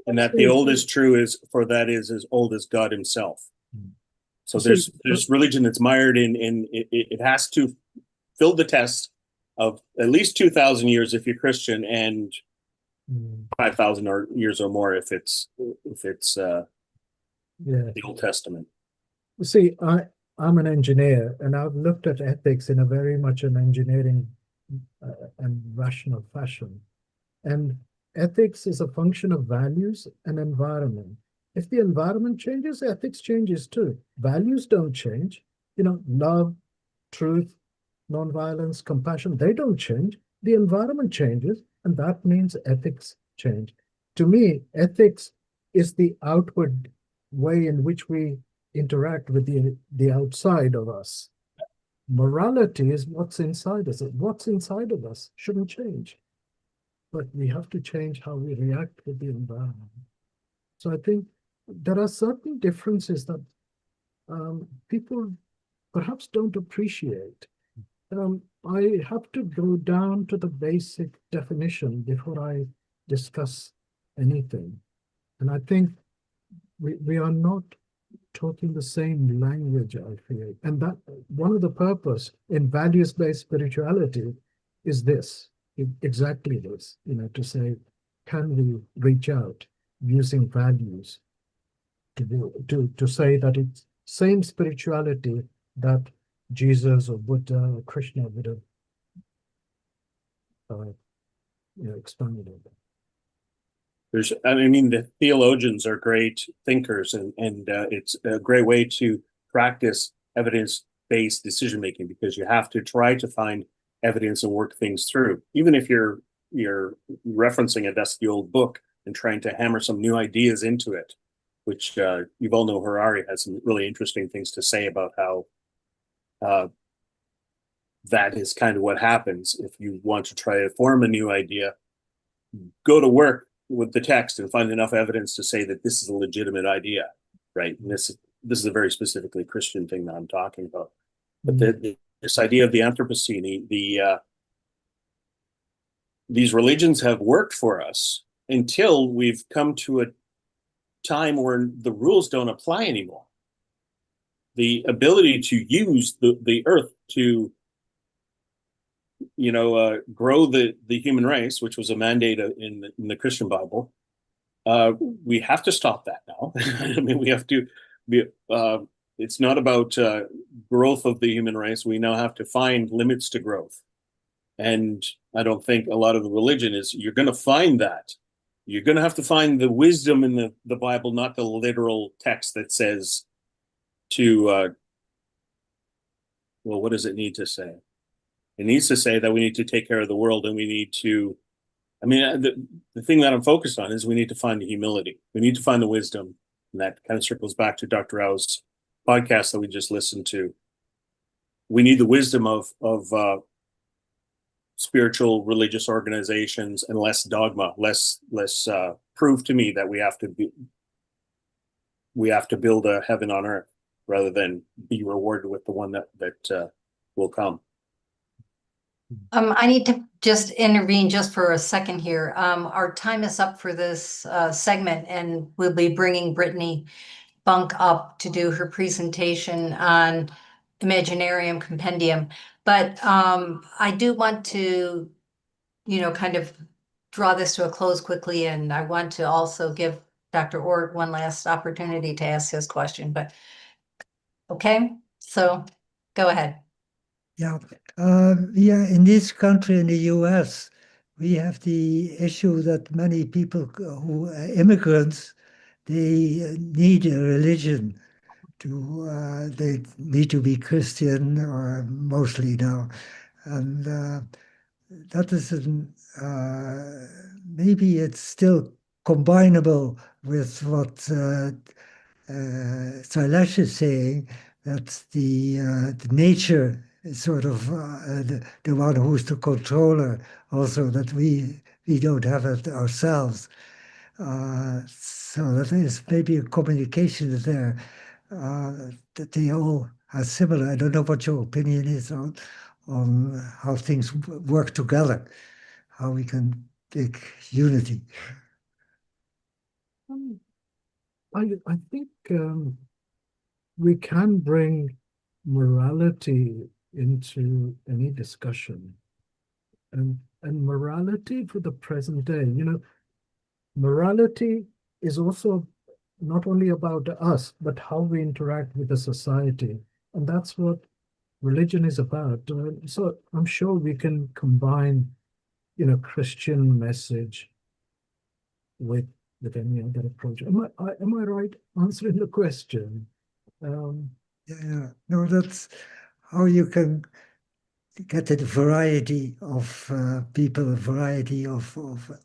And that the old is true is as old as God himself." So there's religion that's mired in it has to fill the test of at least 2,000 years if you're Christian, and 5,000 years or more if it's the Old Testament. See, I'm an engineer, and I've looked at ethics in a very much an engineering and rational fashion. And ethics is a function of values and environment. If the environment changes, ethics changes too. Values don't change. Love, truth, nonviolence, compassion, they don't change. The environment changes, and that means ethics change. To me, ethics is the outward way in which we interact with the outside of us. Morality is what's inside us. What's inside of us shouldn't change. But we have to change how we react with the environment. So I think there are certain differences that people perhaps don't appreciate. I have to go down to the basic definition before I discuss anything. And I think we are not talking the same language, I feel. And that one of the purpose in values-based spirituality is this, exactly this, to say, can we reach out using values to say that it's same spirituality that Jesus or Buddha or Krishna would have expanded. I mean, the theologians are great thinkers, and it's a great way to practice evidence-based decision making, because you have to try to find evidence and work things through, even if you're referencing a dusty old book and trying to hammer some new ideas into it, which Yuval Noah Harari has some really interesting things to say about how that is kind of what happens if you want to try to form a new idea. Go to work with the text and find enough evidence to say that this is a legitimate idea, right? And this is a very specifically Christian thing that I'm talking about. But this idea of the Anthropocene, these religions have worked for us until we've come to a time where the rules don't apply anymore. The ability to use the earth to grow the human race, which was a mandate in the Christian Bible, we have to stop that now. I mean, we have to be. It's not about growth of the human race. We now have to find limits to growth, and I don't think a lot of the religion is. You're going to find that. You're going to have to find the wisdom in the Bible, not the literal text that says to. Well, what does it need to say? It needs to say that we need to take care of the world, and we need to, I mean, the thing that I'm focused on is we need to find the humility. We need to find the wisdom. And that kind of circles back to Dr. Rao's podcast that we just listened to. We need the wisdom of spiritual religious organizations and less dogma, less prove to me that we have to build a heaven on earth rather than be rewarded with the one that will come. I need to just intervene just for a second here. Our time is up for this segment, and we'll be bringing Brittany Bunk up to do her presentation on Imaginarium Compendium. But I do want to, kind of draw this to a close quickly, and I want to also give Dr. Ort one last opportunity to ask his question. But okay, so go ahead. Yeah, in this country, in the U.S., we have the issue that many people who are immigrants, they need a religion they need to be Christian, or mostly now. And that is, maybe it's still combinable with what Sailesh is saying, that the nature is sort of the one who's the controller, also that we don't have it ourselves. So that is maybe a communication there that they all are similar. I don't know what your opinion is on how things work together, how we can take unity. I think we can bring morality into any discussion, and morality for the present day. Morality is also not only about us, but how we interact with the society, and that's what religion is about. So I'm sure we can combine, Christian message with any other approach. Am I right answering the question? Yeah, no, that's how you can get a variety of people, a variety of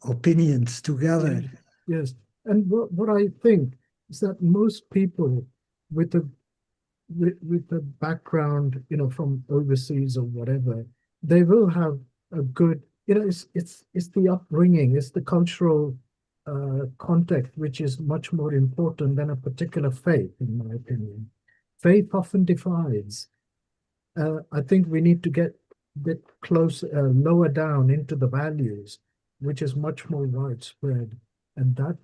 opinions together. Yes, and what I think is that most people with a background, from overseas or whatever, they will have a good, it's the upbringing, it's the cultural context, which is much more important than a particular faith, in my opinion. Faith often divides. I think we need to get a bit lower down into the values, which is much more widespread, and that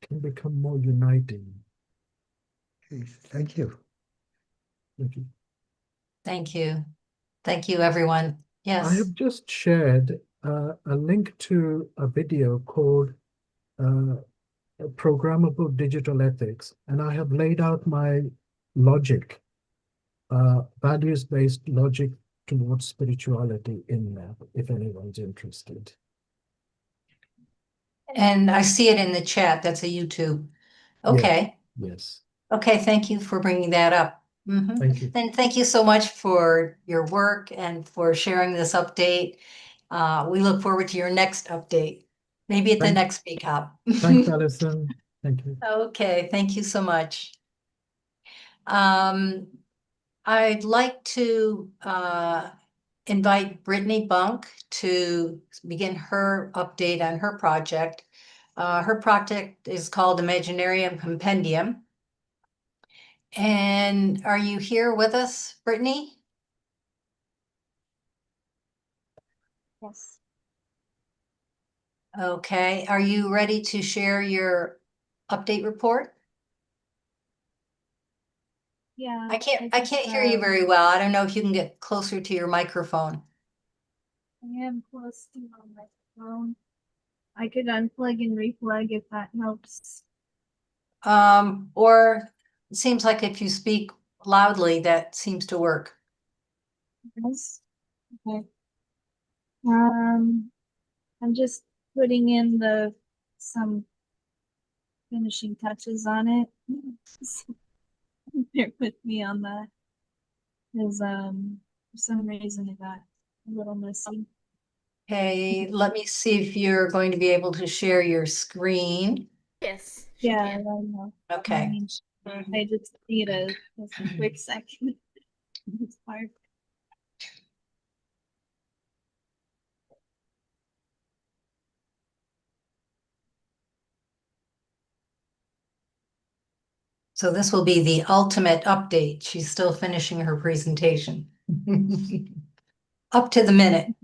can become more uniting. Okay, thank you. Thank you. Thank you. Thank you, everyone. Yes. I have just shared a link to a video called Programmable Digital Ethics, and I have laid out my logic, values-based logic towards spirituality in there, if anyone's interested. And I see it in the chat. That's a YouTube. Okay. Yes. Okay, thank you for bringing that up. Thank you. And thank you so much for your work and for sharing this update. We look forward to your next update, maybe at the next VCOP. Thanks, Alison. Thank you. Okay, thank you so much. I'd like to invite Brittany Bunk to begin her update on her project. Her project is called Imaginarium Compendium. And are you here with us, Brittany? Yes. Okay, are you ready to share your update report? Yeah. I can't hear you very well. I don't know if you can get closer to your microphone. I am close to my microphone. I could unplug and replug if that helps. Or it seems like if you speak loudly, that seems to work. Yes. Okay. I'm just putting in some finishing touches on it. Bear with me on that. Because for some reason it got a little messy. Okay, let me see if you're going to be able to share your screen. Yes. Yeah, I know. Okay. I just need a quick second. It's hard. So this will be the ultimate update. She's still finishing her presentation. Up to the minute.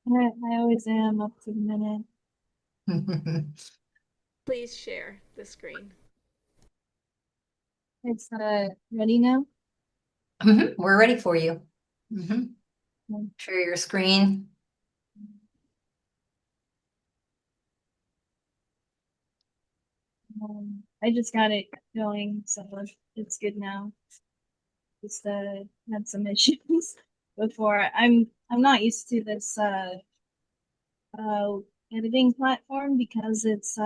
I always am up to the minute. Please share the screen. It's ready now? We're ready for you. Share your screen. I just got it going, so it's good now. Just had some issues before. I'm not used to this editing platform because it's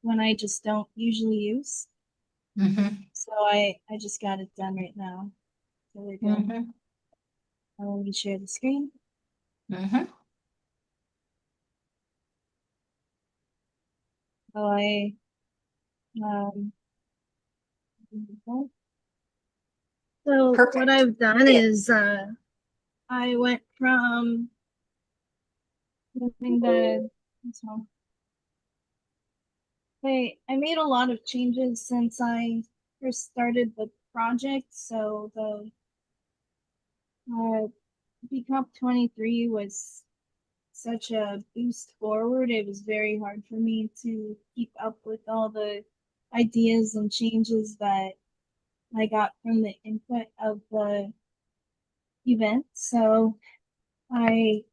one I just don't usually use. So I just got it done right now. So we're good. Let me share the screen. So so Perfect. what I've done is I went from using I made a lot of changes since I first started the project. So the VCOP 23 was such a boost forward. It was very hard for me to keep up with all the ideas and changes that I got from the input of the event. So I,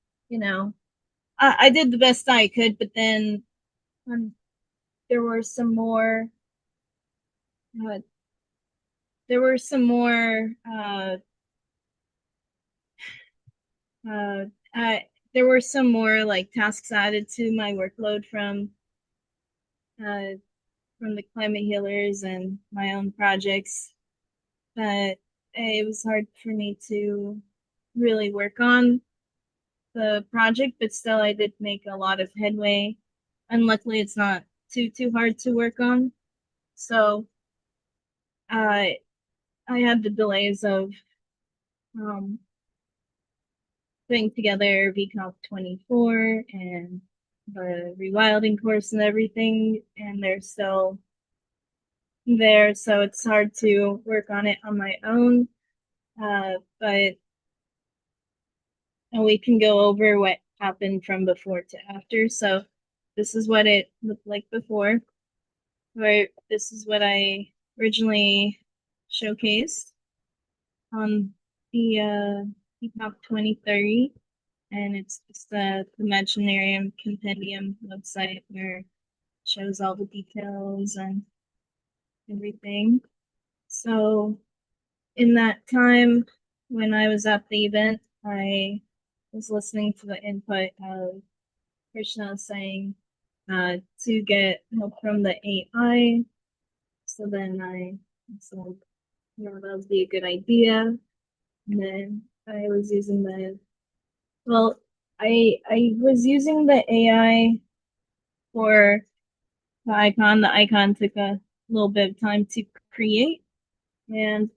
I did the best I could, but then there were some more there were some more like tasks added to my workload from the climate healers and my own projects, but it was hard for me to really work on the project, but still I did make a lot of headway, and luckily it's not too hard to work on. So I had the delays of putting together VCOP 24 and the rewilding course and everything, and they're still there, so it's hard to work on it on my own. But we can go over what happened from before to after. So this is what it looked like before. Right, this is what I originally showcased on the VCOP 2030, and it's just the Imaginarium Compendium website where it shows all the details and everything. So in that time when I was at the event, I was listening to the input of Krishna was saying to get help from the AI. So then I said, that would be a good idea. And then I was using I was using the AI for the icon. The icon took a little bit of time to create, and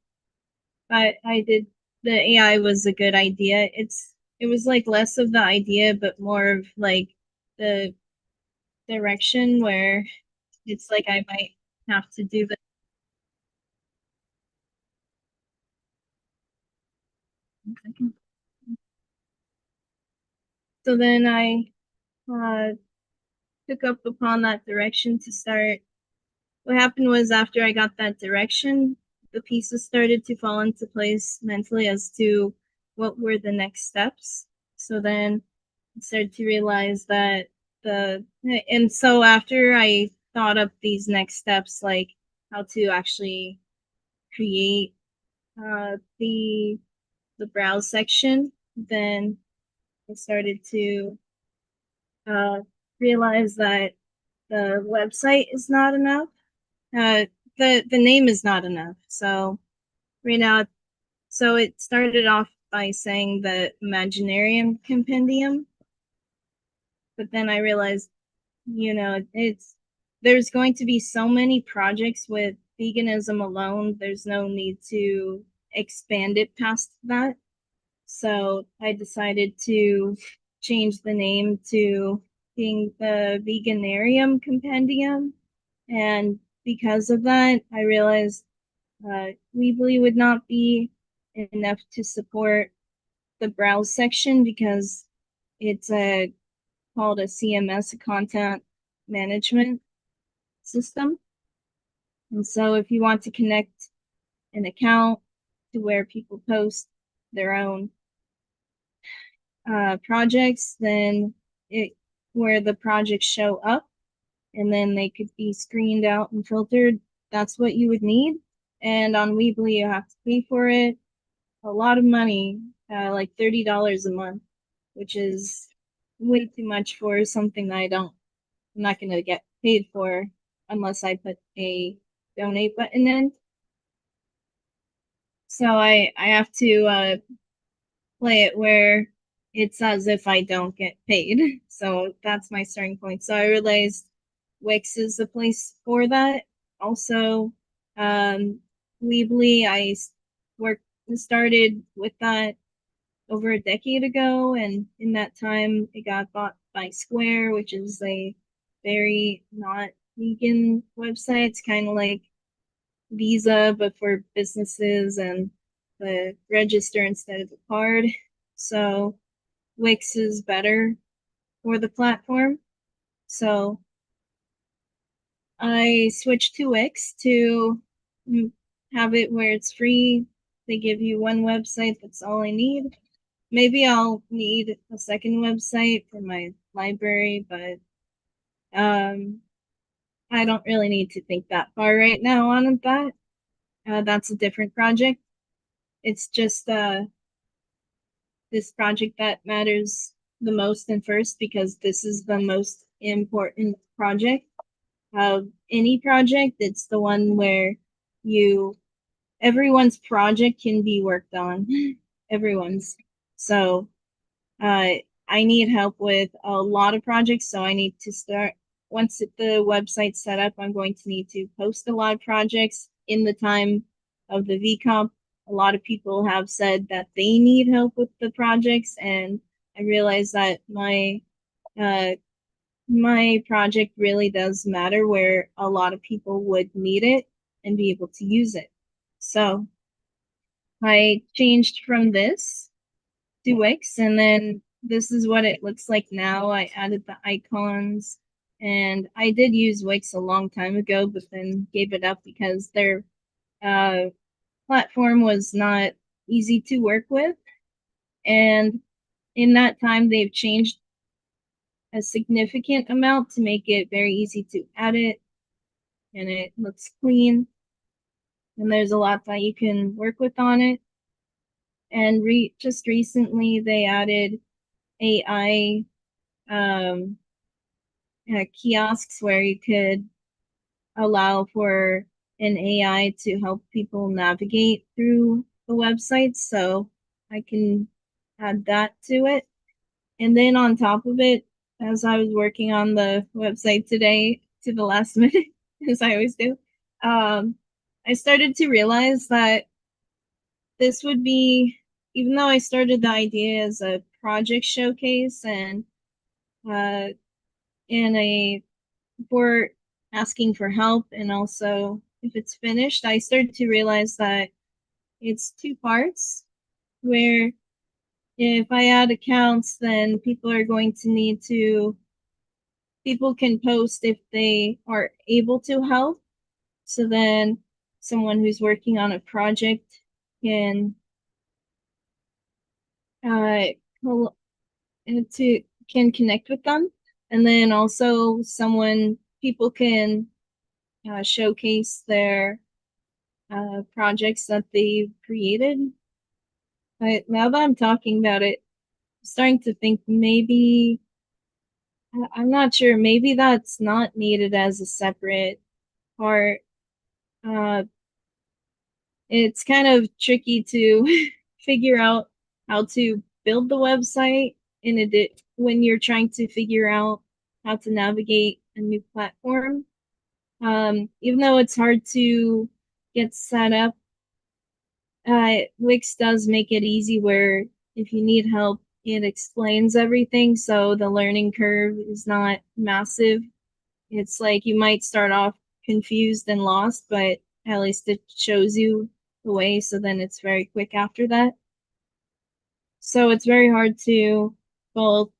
I did. The AI was a good idea. It was like less of the idea, but more of like the direction where it's like I might have to do the. So then I took up upon that direction to start. What happened was after I got that direction, the pieces started to fall into place mentally as to what were the next steps. So then I started to realize that and so after I thought up these next steps, like how to actually create the browse section, then I started to realize that the website is not enough. The name is not enough. So right now, so it started off by saying the Imaginarium Compendium, but then I realized, there's going to be so many projects with veganism alone. There's no need to expand it past that. So I decided to change the name to being the Veganarium Compendium. And because of that, I realized Weebly would not be enough to support the browse section because it's called a CMS, a content management system. And so if you want to connect an account to where people post their own projects, then where the projects show up and then they could be screened out and filtered, that's what you would need. And on Weebly, you have to pay for it a lot of money, like $30 a month, which is way too much for something that I'm not going to get paid for unless I put a donate button in. So I have to play it where it's as if I don't get paid. So that's my starting point. So I realized Wix is a place for that. Also, Weebly, I started with that over a decade ago, and in that time, it got bought by Square, which is a very not vegan website. It's kind of like Visa, but for businesses and the register instead of the card. So Wix is better for the platform. So I switched to Wix to have it where it's free. They give you one website, that's all I need. Maybe I'll need a second website for my library, but I don't really need to think that far right now on that. That's a different project. It's just this project that matters the most and first because this is the most important project of any project. It's the one where everyone's project can be worked on. Everyone's. So I need help with a lot of projects. So I need to start, once the website's set up, I'm going to need to post a lot of projects in the time of the VCOP. A lot of people have said that they need help with the projects, and I realize that my project really does matter where a lot of people would need it and be able to use it. So I changed from this to Wix, and then this is what it looks like now. I added the icons, and I did use Wix a long time ago, but then gave it up because their platform was not easy to work with. And in that time, they've changed a significant amount to make it very easy to edit, and it looks clean. And there's a lot that you can work with on it. And just recently, they added AI kiosks where you could allow for an AI to help people navigate through the website. So I can add that to it. And then on top of it, as I was working on the website today to the last minute, as I always do, I started to realize that this would be, even though I started the idea as a project showcase and in a for asking for help, and also if it's finished, I started to realize that it's two parts where if I add accounts, then people are going to need to, people can post if they are able to help. So then someone who's working on a project can can connect with them. And then also people can showcase their projects that they've created. But now that I'm talking about it, I'm starting to think maybe, I'm not sure, maybe that's not needed as a separate part. It's kind of tricky to figure out how to build the website when you're trying to figure out how to navigate a new platform. Even though it's hard to get set up, Wix does make it easy where if you need help, it explains everything, so the learning curve is not massive. It's like you might start off confused and lost, but at least it shows you the way, so then it's very quick after that. So it's very hard to both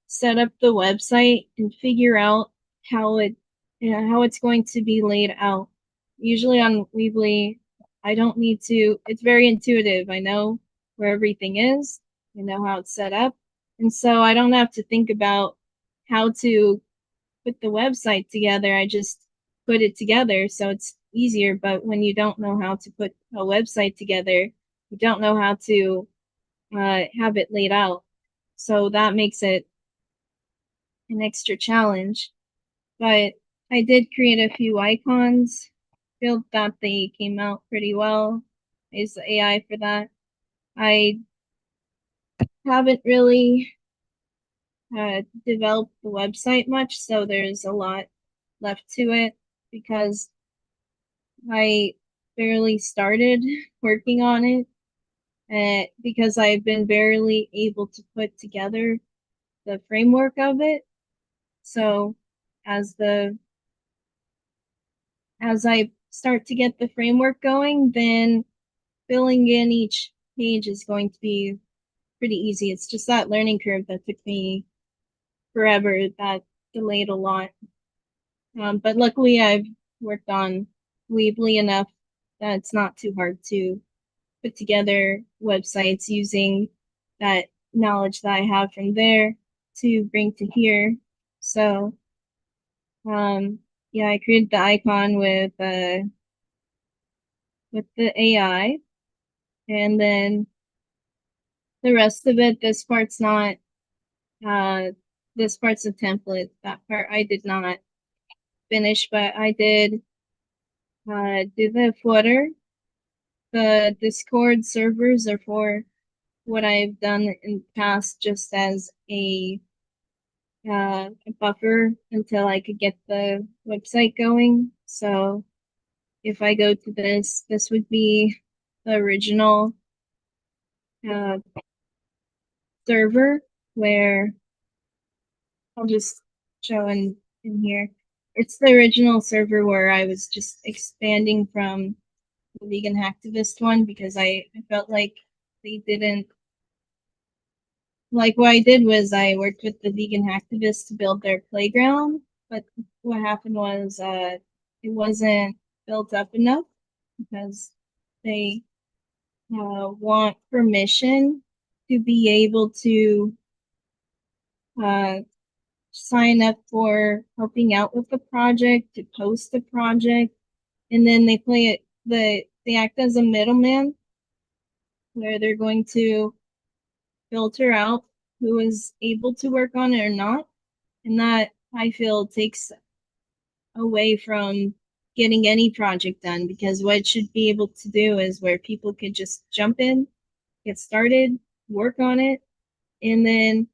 set up the website and figure out how it's going to be laid out. Usually on Weebly, I don't need to, it's very intuitive. I know where everything is, I know how it's set up. And so I don't have to think about how to put the website together. I just put it together, so it's easier. But when you don't know how to put a website together, you don't know how to have it laid out. So that makes it an extra challenge. But I did create a few icons. Feel that they came out pretty well. I used the AI for that. I haven't really developed the website much, so there's a lot left to it because I barely started working on it, because I've been barely able to put together the framework of it. So as I start to get the framework going, then filling in each page is going to be pretty easy. It's just that learning curve that took me forever that delayed a lot. But luckily I've worked on Weebly enough that it's not too hard to put together websites using that knowledge that I have from there to bring to here. So yeah, I created the icon with the AI, and then the rest of it, this part's not this part's a template. That part I did not finish, but I did do the footer. The Discord servers are for what I've done in the past, just as a buffer until I could get the website going. So if I go to this would be the original server where I'll just show in here. It's the original server where I was just expanding from the vegan hacktivist one because I felt like they didn't, like what I did was I worked with the vegan hacktivists to build their playground, but what happened was it wasn't built up enough because they want permission to be able to sign up for helping out with the project, to post the project, and then they act as a middleman where they're going to filter out who is able to work on it or not. And that I feel takes away from getting any project done, because what it should be able to do is where people could just jump in, get started, work on it, and then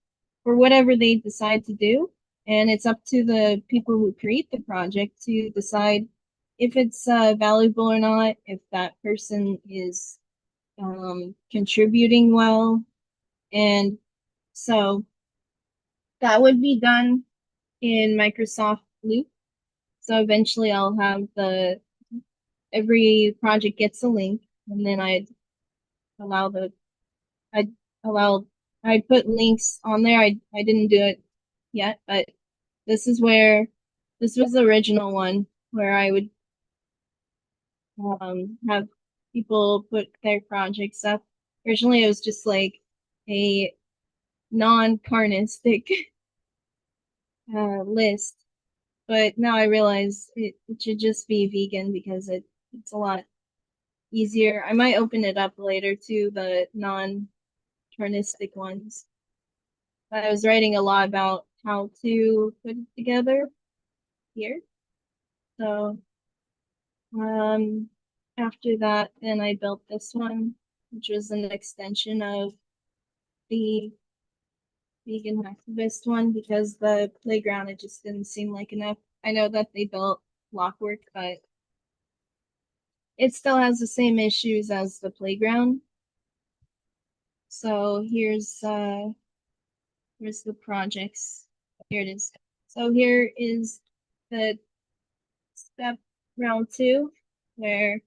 for whatever they decide to do. And it's up to the people who create the project to decide if it's valuable or not, if that person is contributing well. And so that would be done in Microsoft Loop. So eventually I'll have every project gets a link, and then allow I'd I'd put links on there. I didn't do it yet, but this was the original one where I would have people put their projects up. Originally it was just like a non-carnistic list, but now I realize it should just be vegan because it's a lot easier. I might open it up later to the non-carnistic ones. I was writing a lot about how to put it together here. So after that, then I built this one, which was an extension of the vegan activist one, because the playground, it just didn't seem like enough. I know that they built Lockwork, but it still has the same issues as the playground. So here's the projects. Here it is. So here is the step round 2, where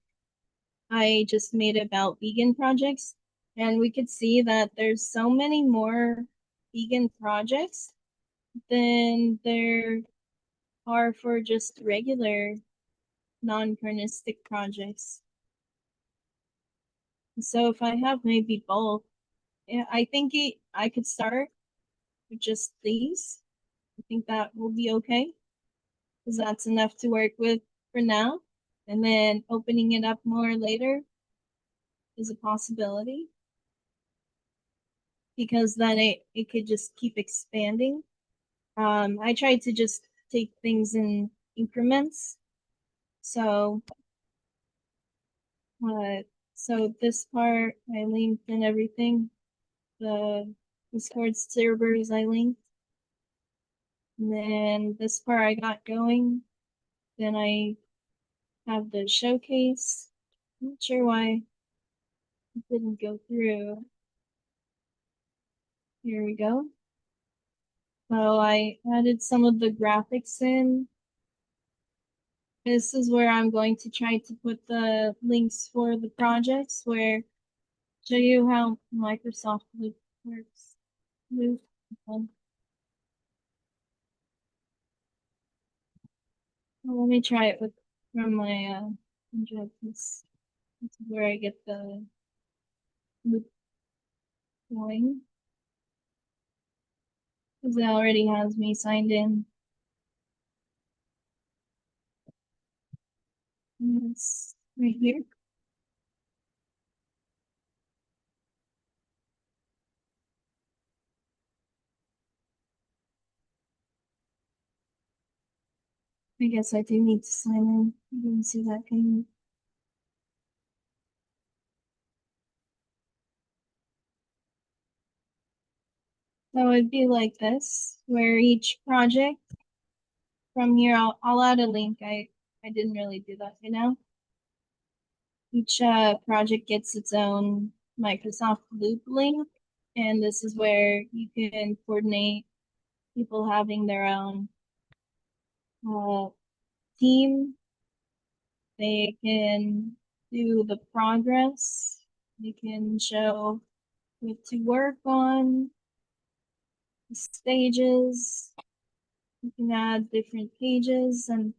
I just made about vegan projects, and we could see that there's so many more vegan projects than there are for just regular non-carnistic projects. So if I have maybe both, yeah, I think I could start with just these. I think that will be okay, because that's enough to work with for now. And then opening it up more later is a possibility, because then it could just keep expanding. I tried to just take things in increments. So this part I linked and everything. The Discord servers I linked. And then this part I got going. Then I have the showcase. I'm not sure why it didn't go through. Here we go. So I added some of the graphics in. This is where I'm going to try to put the links for the projects, where show you how Microsoft Loop works. Loop. Well, let me try it from my Android. This is where I get the loop going, because it already has me signed in. And it's right here. I guess I do need to sign in. You didn't see that, can you? So it'd be like this, where each project from here, I'll add a link. I didn't really do that, you know? Each project gets its own Microsoft Loop link, and this is where you can coordinate people having their own team. They can do the progress. They can show what to work on, the stages. You can add different pages and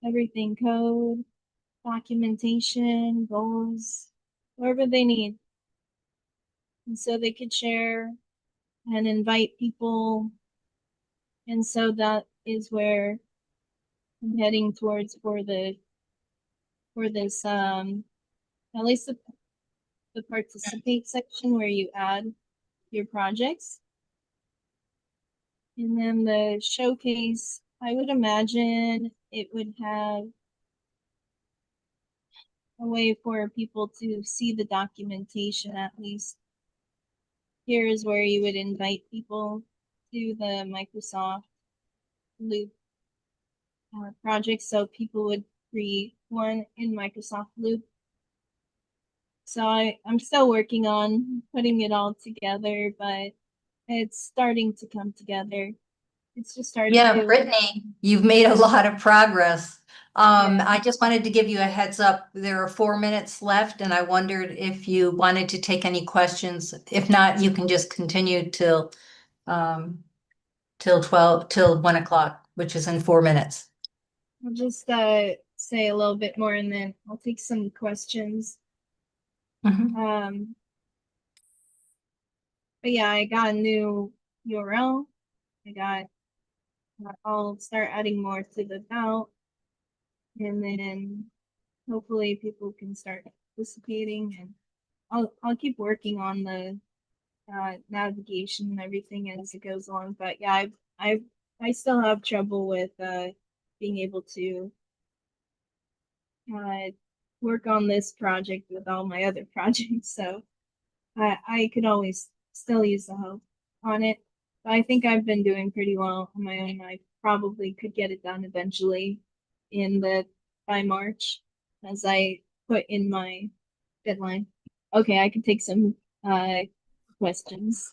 everything, code, documentation, goals, whatever they need. And so they could share and invite people. And so that is where I'm heading towards for this at least the participate section, where you add your projects. And then the showcase, I would imagine it would have a way for people to see the documentation at least. Here is where you would invite people to the Microsoft Loop project, so people would create one in Microsoft Loop. So I'm still working on putting it all together, but it's starting to come together. It's just starting Yeah, to. Brittany, you've made a lot of progress. I just wanted to give you a heads up. There are 4 minutes left, and I wondered if you wanted to take any questions. If not, you can just continue till 1 o'clock, which is in 4 minutes. I'll just say a little bit more and then I'll take some questions. But yeah, I got a new URL. I'll start adding more to the about, and then hopefully people can start participating, and I'll keep working on the navigation and everything as it goes along. But yeah, I still have trouble with being able to work on this project with all my other projects. So I could always still use the help on it. But I think I've been doing pretty well on my own. I probably could get it done eventually by March, as I put in my deadline. Okay, I could take some questions.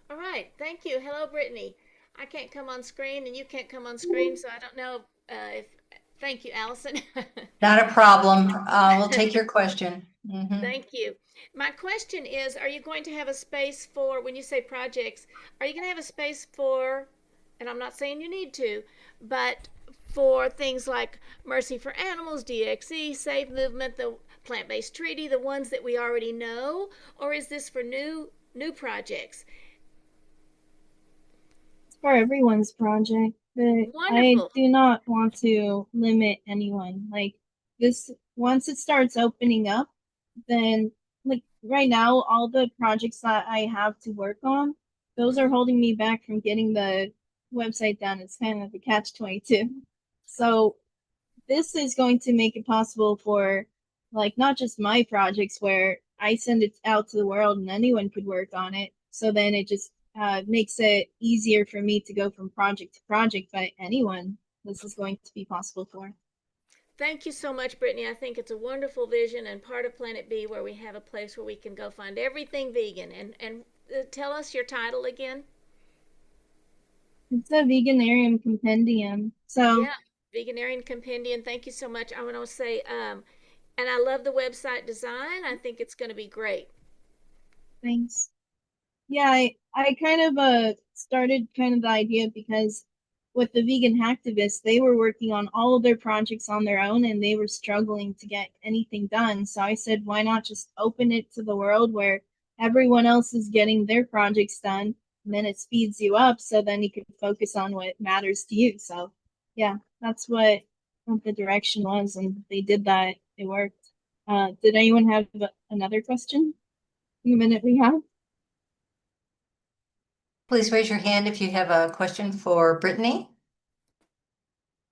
All right, thank you. Hello, Brittany. I can't come on screen and you can't come on screen, so I don't know if. Thank you, Allison. Not a problem. We'll take your question. Thank you. My question is, are you going to have a space for, when you say projects, are you going to have a space for, and I'm not saying you need to, but for things like Mercy for Animals, DXE, Safe Movement, the Plant-Based Treaty, the ones that we already know, or is this for new projects? It's for everyone's project, but Wonderful. I do not want to limit anyone. Like this, once it starts opening up, then like right now, all the projects that I have to work on, those are holding me back from getting the website done. It's kind of a catch-22. So this is going to make it possible for like not just my projects where I send it out to the world and anyone could work on it. So then it just makes it easier for me to go from project to project, but anyone this is going to be possible for. Thank you so much, Brittany. I think it's a wonderful vision and part of Planet B where we have a place where we can go find everything vegan. And tell us your title again. It's a veganarian compendium. So yeah, Veganarian Compendium. Thank you so much. I want to say, and I love the website design. I think it's going to be great. Thanks. Yeah, I kind of started kind of the idea because with the vegan hacktivists, they were working on all of their projects on their own and they were struggling to get anything done. So I said, why not just open it to the world where everyone else is getting their projects done, and then it speeds you up so then you can focus on what matters to you. So yeah, that's what the direction was, and they did that. It worked. Did anyone have another question in the minute we have? Please raise your hand if you have a question for Brittany.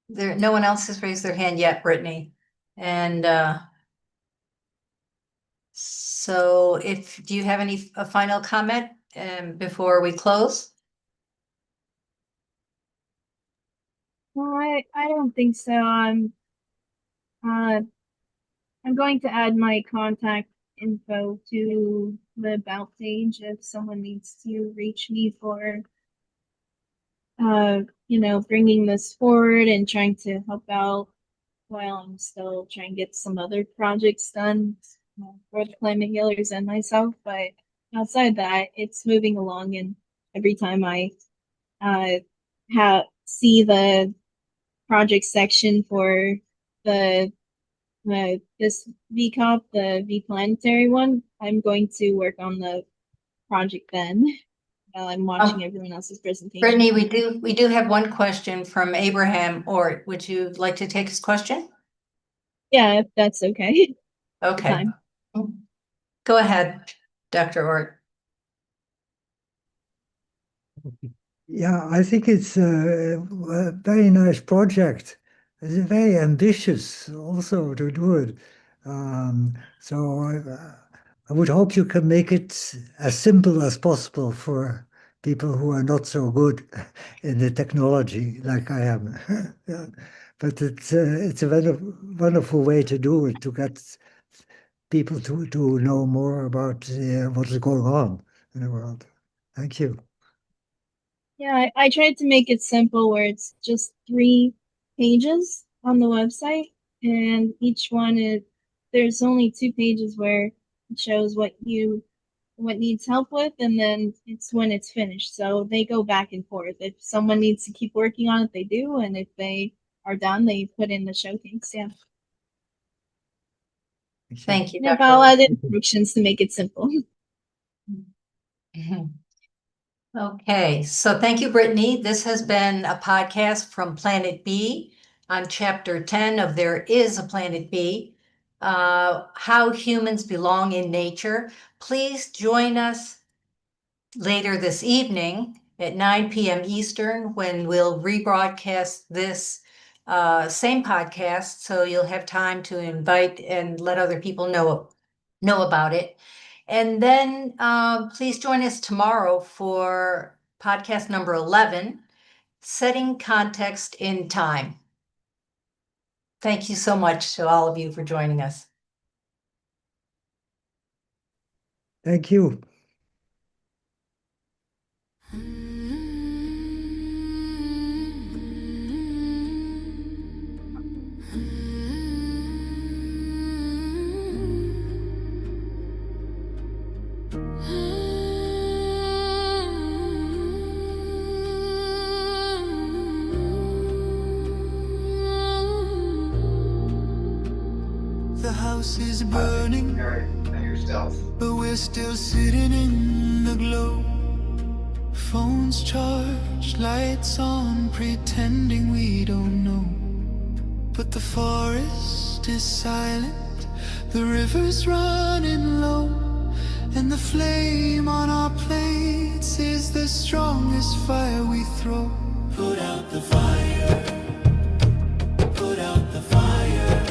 No one else has raised their hand yet, Brittany. And so do you have a final comment before we close? Well, I don't think so. I'm going to add my contact info to the about page if someone needs to reach me for bringing this forward and trying to help out while I'm still trying to get some other projects done for the climate healers and myself. But outside that, it's moving along, and every time I see the project section for this VCOP, the V planetary one, I'm going to work on the project then while I'm watching everyone else's presentation. Brittany, we do have one question from Abraham Ort. Would you like to take his question? Yeah, if that's okay. Okay. Go ahead, Dr. Ort. Yeah, I think it's a very nice project. It's very ambitious also to do it. So I would hope you can make it as simple as possible for people who are not so good in the technology like I am. Yeah. But it's a wonderful way to do it, to get people to know more about what is going on in the world. Thank you. Yeah, I tried to make it simple where it's just 3 pages on the website, and each one there's only 2 pages where it shows what needs help with, and then it's when it's finished. So they go back and forth. If someone needs to keep working on it, they do, and if they are done, they put in the showcase. Yeah. Thank you, Yeah, Dr. but I'll add instructions to make it simple. Okay, so thank you, Brittany. This has been a podcast from Planet B on Chapter 10 of There Is a Planet B, How Humans Belong in Nature. Please join us later this evening at 9 p.m. Eastern when we'll rebroadcast this same podcast, so you'll have time to invite and let other people know about it. And then please join us tomorrow for podcast number 11, Setting Context in Time. Thank you so much to all of you for joining us. Thank you. The house is burning, but we're still sitting in the glow. Phones charged, lights on, pretending we don't know. But the forest is silent, the river's running low, and the flame on our plates is the strongest fire we throw. Put out the fire, put out the fire.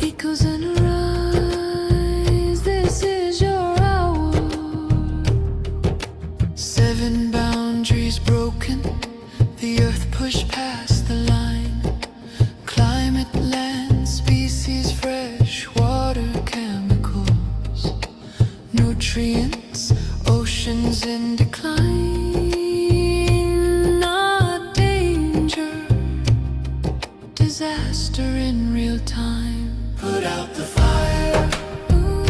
Echoes and rise, this is your hour. 7 boundaries broken, the earth pushed past the line. Climate, land, species, fresh water, chemicals, nutrients, oceans in decline. Not danger, disaster in real time. Put out the fire, ooh,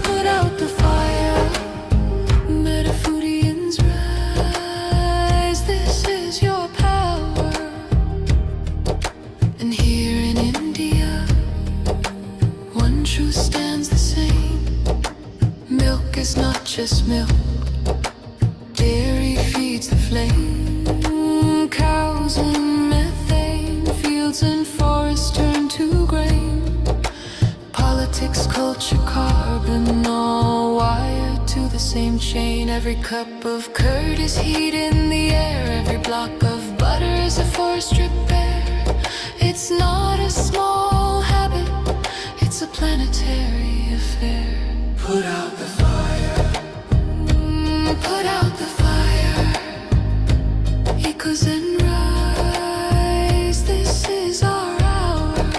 put out the fire. Metafudians rise, this is your power. And here in India, one truth stands the same. Milk is not just milk, dairy feeds the flame. Cows and methane, fields and forests turn to grain. Politics, culture, carbon, all wired to the same chain. Every cup of curd is heat in the air. Every block of butter is a forest repair. It's not a small habit, it's a planetary affair. Put out the fire, put out the fire. Echoes and rise, this is our hour.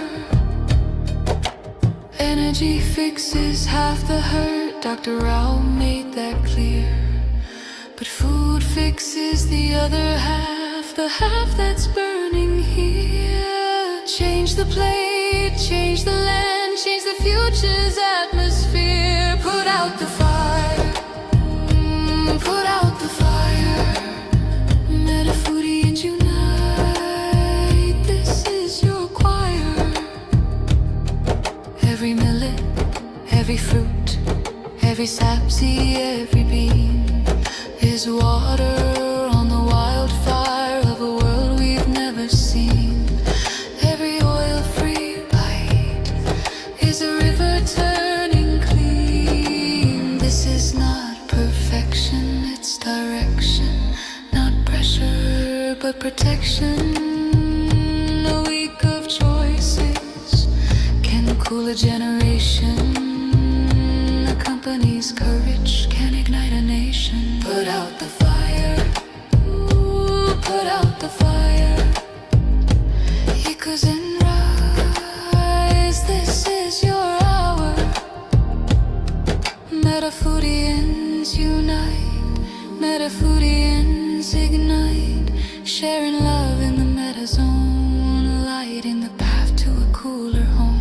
Energy fixes half the hurt, Dr. Rao made that clear. But food fixes the other half, the half that's burning here. Change the plate, change the land, change the future's atmosphere. Put out the fire, put out the fire. Metafudians unite, this is your choir. Every millet, every fruit, every sapseed, every bean is water on the wildfire of a world we've never seen. Every oil-free bite is a river turning clean. This is not perfection, it's direction. protection. A week of choices can cool a generation. A company's courage can ignite a nation. Put out the fire. Ooh, put out the fire. Echoes and rise. This is your hour. Metafoodians unite. Metafoodians ignite. Sharing love in the meta zone. Lighting the path to a cooler home.